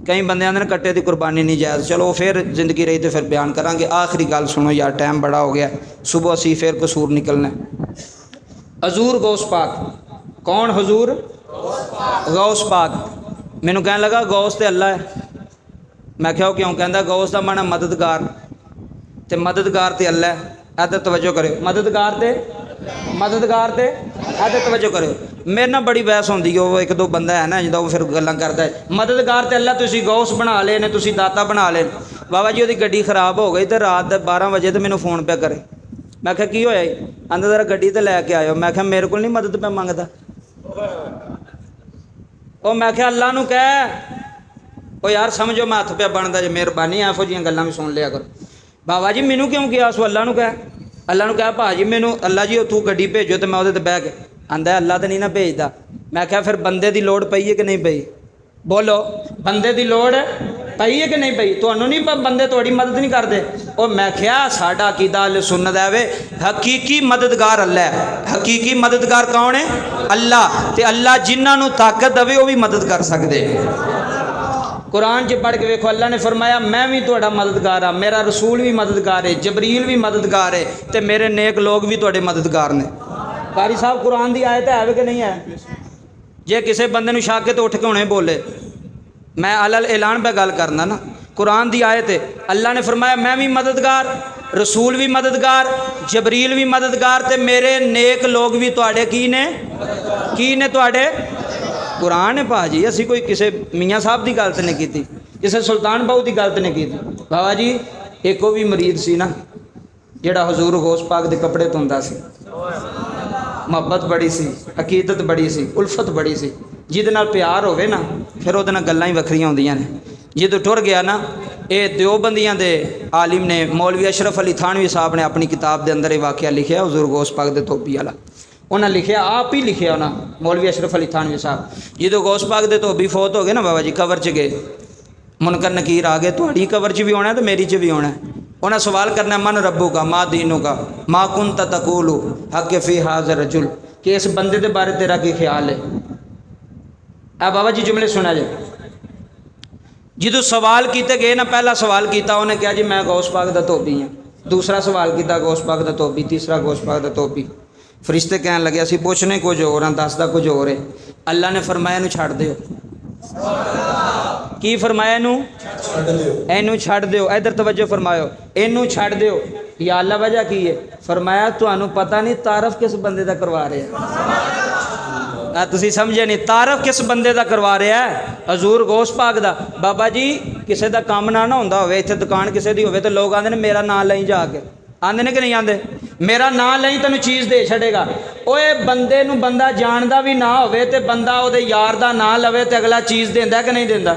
कई बंदे आंदे ने कट्टे की कुर्बानी नहीं जायज़। चलो फिर जिंदगी रही तो फिर बयान करांगे। आखिरी गल सुनो यार, टाइम बड़ा हो गया, सुबह असी फिर कसूर निकलना। हजूर गौस पाक, कौन हजूर? गौस पाक। मैनू कहने लगा गौस तो अल्लाह है। मैं क्या क्यों कहता? गौस का माना मददगार, तो मददगार तो अल्लाह है। इधर तवज्जो करो, मददगार ते इधर तवज्जो करो। मेरे ना बड़ी बहस होंदी है, वो 1-2 बंदा है ना जो फिर गल्लां करता है, मददगार तो अल्लाह, तुसीं गौस बना ले ने, तुसीं दाता बना ले। बाबा जी, वो गड्डी खराब हो गई तो रात 12 बजे तो मैनू फोन पे करे। मैं क्या की होया? आंदा जरा गड्डी तो लैके आयो। मैं क्या मेरे को नहीं मदद पे मंगदा? ओ मैं क्या अल्लाह नूं कह, ओ यार समझो मैं हथ पे बनता जे, मेहरबानी एहो जिहियां गल्लां भी सुन लिया करो। बाबा जी मैनू क्यों किया? सो अल्लाह नूं कह, अल्लाह नूं कह भाजी मैनू अल्लाह जी तू गड्डी भेजो तो मैं उहदे ते बह के। आंदा अल्लाह तो नहीं ना भेजदा। मैं क्या फिर बंदे की लोड़ पई है कि नहीं पई? बोलो, बंदे की लोड़ पई है कि नहीं पई? तुहानू नहीं बंदे थोड़ी मदद नहीं करते? और मैं क्या साडा अकीदा अहले सुन्नत है वे, हकीकी मददगार अल्लाह है। हकीकी मददगार कौन है? अल्लाह। ते अल्लाह जिन्होंने ताकत देवे वो भी मदद कर सकते। कुरान च पढ़ के वेखो, अल्लाह ने फरमाया मैं भी तुहाडा मददगार हाँ, मेरा रसूल भी मददगार है, जबरील भी मददगार है, तो मेरे नेक लोग भी तुहाडे मददगार ने। कारी साहब कुरान की आयत है कि नहीं है? जे किसी बंदे नूं शक है तो उठ के हुणे बोले। मैं अलल ऐलान पे गल करना ना, कुरान की आयत है। अल्लाह ने फरमाया मैं भी मददगार, रसूल भी मददगार, जबरील भी मददगार ते मेरे नेक लोग भी तुहाडे की ने तुहाडे कुरान है भाजी। असी कोई किसी मियाँ साहब की गल तो नहीं की, किसी सुल्तान बाहू की गल तो नहीं की। बाबा जी एक वो भी मरीद सी ना जिहड़ा हजूर गौस पाक दे कपड़े धोंदा सी, मुहब्बत बड़ी सी, अकीदत बड़ी सी, उल्फत बड़ी सी। जिहदे नाल प्यार होवे ना फिर उहदे नाल गल्लां ही वखरियां होंदियां ने। जदों टुर गया ना, ये देवबंदियां दे आलिम ने मौलवी अशरफ अली थानवी साहब ने अपनी किताब के अंदर ये वाक़या लिखिया हजूर गौस पाक दे धोबी वाला। उन्हें लिखिया आप ही लिखिया उन्हें मौलवी अशरफ अली थानवी साहब। जो गौस पाक दे धोबी फौत हो गए ना बाबा जी, कबर च गए, मुनकर नकीर आ गए, थोड़ी कबर च भी आना तो मेरी च भी आना। उन्हें सवाल करना मन रब्बू का माँ दीनों का माँ कुन तकूलू हक फी हाज़र रजुल, कि इस बंदे के बारे तेरा की ख्याल है। आ बाबा जी जुमले सुना जाए। जो सवाल किए गए ना, पहला सवाल किया उन्हें कहा जी मैं गौस पाक दा धोबी हाँ, दूसरा सवाल किया गौस पाक दा धोबी, तीसरा गौस पाक दा धोबी। फरिश्ते कहन लगे असी पुछने कुछ होर हाँ, दसदा कुछ होर है। अल्लाह ने फरमाया इनू छड़ दिओ। की फरमाया इनू छड़ दिओ। इधर तवज्जो फरमायो, इनू छड़ दिओ। या अल्लाह वजह की है? फरमाया तुहानू पता नहीं तारफ किस बंदे दा करवा रहे हैं। तुसी समझे नहीं, तारफ किस बंदे दा करवा रहा है? हजूर गौस पाक दा। बाबा जी किसी का काम ना होंदा होवे, इत्थे दुकान किसी की होवे तो लोग आंदे ने मेरा नाम लई जाके, आंदे ने कि नहीं आंदे? मेरा नाम लई तेनू चीज़ दे छड़ेगा। ओए बंदे नू बंदा जानदा भी ना होवे ते बंदा ओदे यार दा नाम लवे ते अगला चीज़ देंदा कि नहीं देंदा?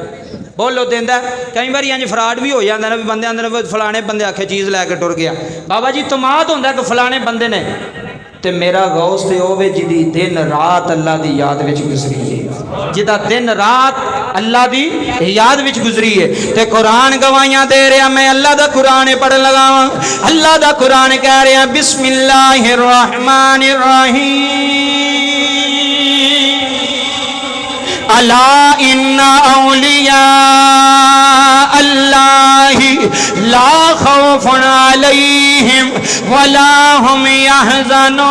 बोलो देंदा। कई बार इंज फ्रॉड भी हो जाता है ना, बंदे आंदे ने फलाने बंदे आखे चीज़ लैके टुर गया। बाबा जी तमाद होंदा कि फलाने बंदे ने, ते मेरा गौस ते होवे जिदी दिन रात अल्लाह दी याद विच गुजरी है, जिदा दिन रात अल्लाह दी याद विच गुजरी है। ते कुरान गवाहियां दे रहा, मैं अल्लाह दा कुरान पढ़ लगावां। अल्लाह दा कुरान कह रहा बिस्मिल्लाहिर रहमानिर रहीम, अला इन्ना औलिया अल्लाहि ला खौफुन अलैहिम वला हुम यहज़नून।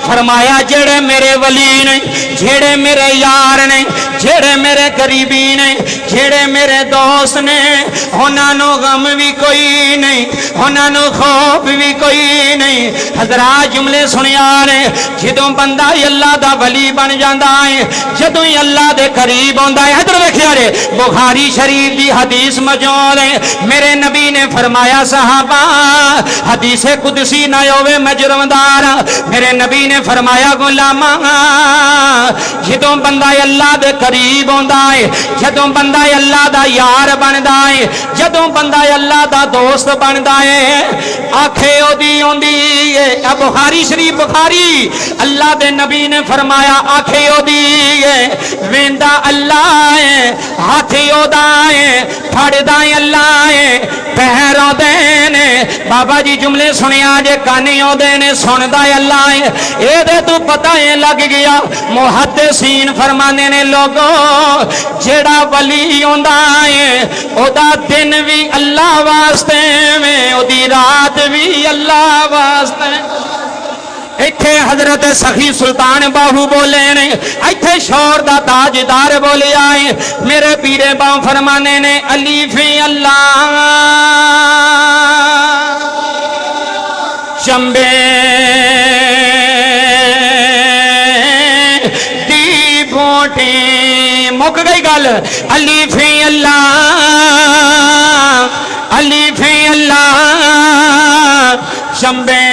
फरमाया जेड़े मेरे वली ने, जेड़े मेरे यार ने, जेड़े मेरे करीबी ने, जेड़े मेरे दोस्त ने, उन्होंने गम भी कोई नहीं, उन्होंने खौफ भी कोई नहीं। हजरात जुमले सुनिया ने, जदों बंदा अल्लाह दा वली बन जाता है, जदों ही अल्लाह दे करीब आता है। इधर देखिया रे, बुखारी शरीफ की हदीस मौजूद है। मेरे नबी ने फरमाया सहाबा, हदीस कुदसी ना होवे मैं जुर्मदार। मेरे नबी ने फरमाया गुलामा, जदों बंदा अल्लाह दे करीब आता है, जदों बंदा अल्लाह दा यार बनता है, जदों बंदा अल्लाह दा दोस्त बनता है, आखे ओदी आउंदी है। बुखारी शरीफ बुखारी, अल्लाह दे नबी ने फरमाया आखे ओदी है, वेंदा अल्लाह है, हाथ ओदा है, फड़दा अल्लाह है, पैर ओदे ने। बाबा जी जुमले सुनिया जे, कानी ओदे ने, सुनदा अल्लाह है। ये तो पता है लग गया। मुहद्दिसीन फरमाने ने लोगो, जेड़ा वली होंदा है ओदा दिन भी अल्लाह वास्ते में, ओदी रात भी अल्लाह वास्ते। इत्थे हजरत सखी सुल्तान बाहू बोले ने, इत्थे शौर दा ताजदार बोले आए। मेरे पीरे बाहू फरमाने ने, अलीफे अल्लाह चंबे दी बोटे, मुक गई गल। अलीफे अल्लाह, अलीफे अल्लाह चंबे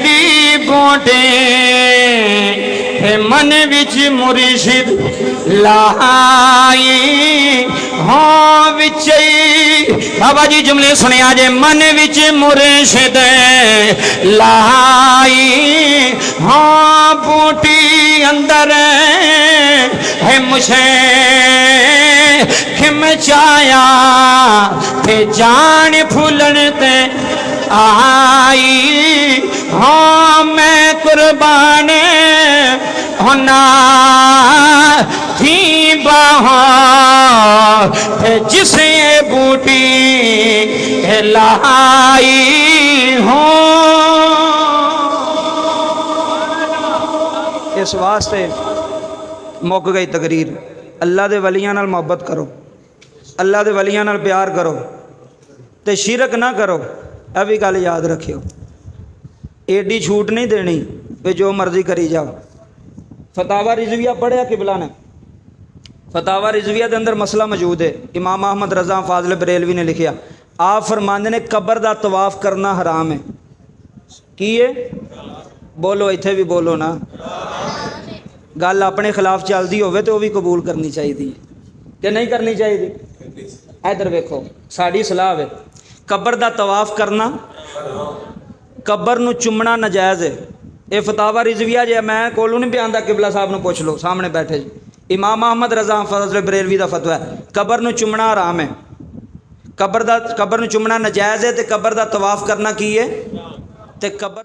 दी बोटे, मन विच मुर्शिद लाई हो विच। बाबा जी जुमले सुनिया जे, मन विच मुर्शिद लाई हो बूटी अंदर है मुझे खिम चाया ते जान फूलन ते आई। हाँ मैं कुर्बान होना थी बाहों जिसे बूटी लाई हो। इस वास्ते मुक गई तकरीर। अल्लाह दे वलियां नाल मोहब्बत करो, अल्लाह दे वलियां नाल प्यार करो। तो शिरक ना करो, यह भी गल याद रखियो। एडी छूट नहीं देनी कि जो मर्जी करी जाओ। फतावा रिजविया पढ़िया किबला ने, फतावा रिजविया के अंदर मसला मौजूद है। इमाम अहमद रज़ा फाज़िल बरेलवी ने लिखिया, आप फरमाते ने कबर का तवाफ करना हराम है। की है? बोलो, इत्थे भी बोलो ना। गल अपने खिलाफ चलती हो तो भी कबूल करनी चाहिए कि नहीं करनी चाहिए? इधर वेखो, साड़ी सलाह है कबर का तवाफ करना, कबर नूं चुमना नजायज़ है। ये फतावा रिजविया जो मैं कोलों नहीं पियादा, किबला साहब ने पूछ लो, सामने बैठे जी। इमाम अहमद रज़ा फाज़िल बरेलवी का फतवा है, कबर नूं चुमना हराम है। कबर नूं चुमना नजायज़ है, तो कबर का तवाफ करना की है? तो कबर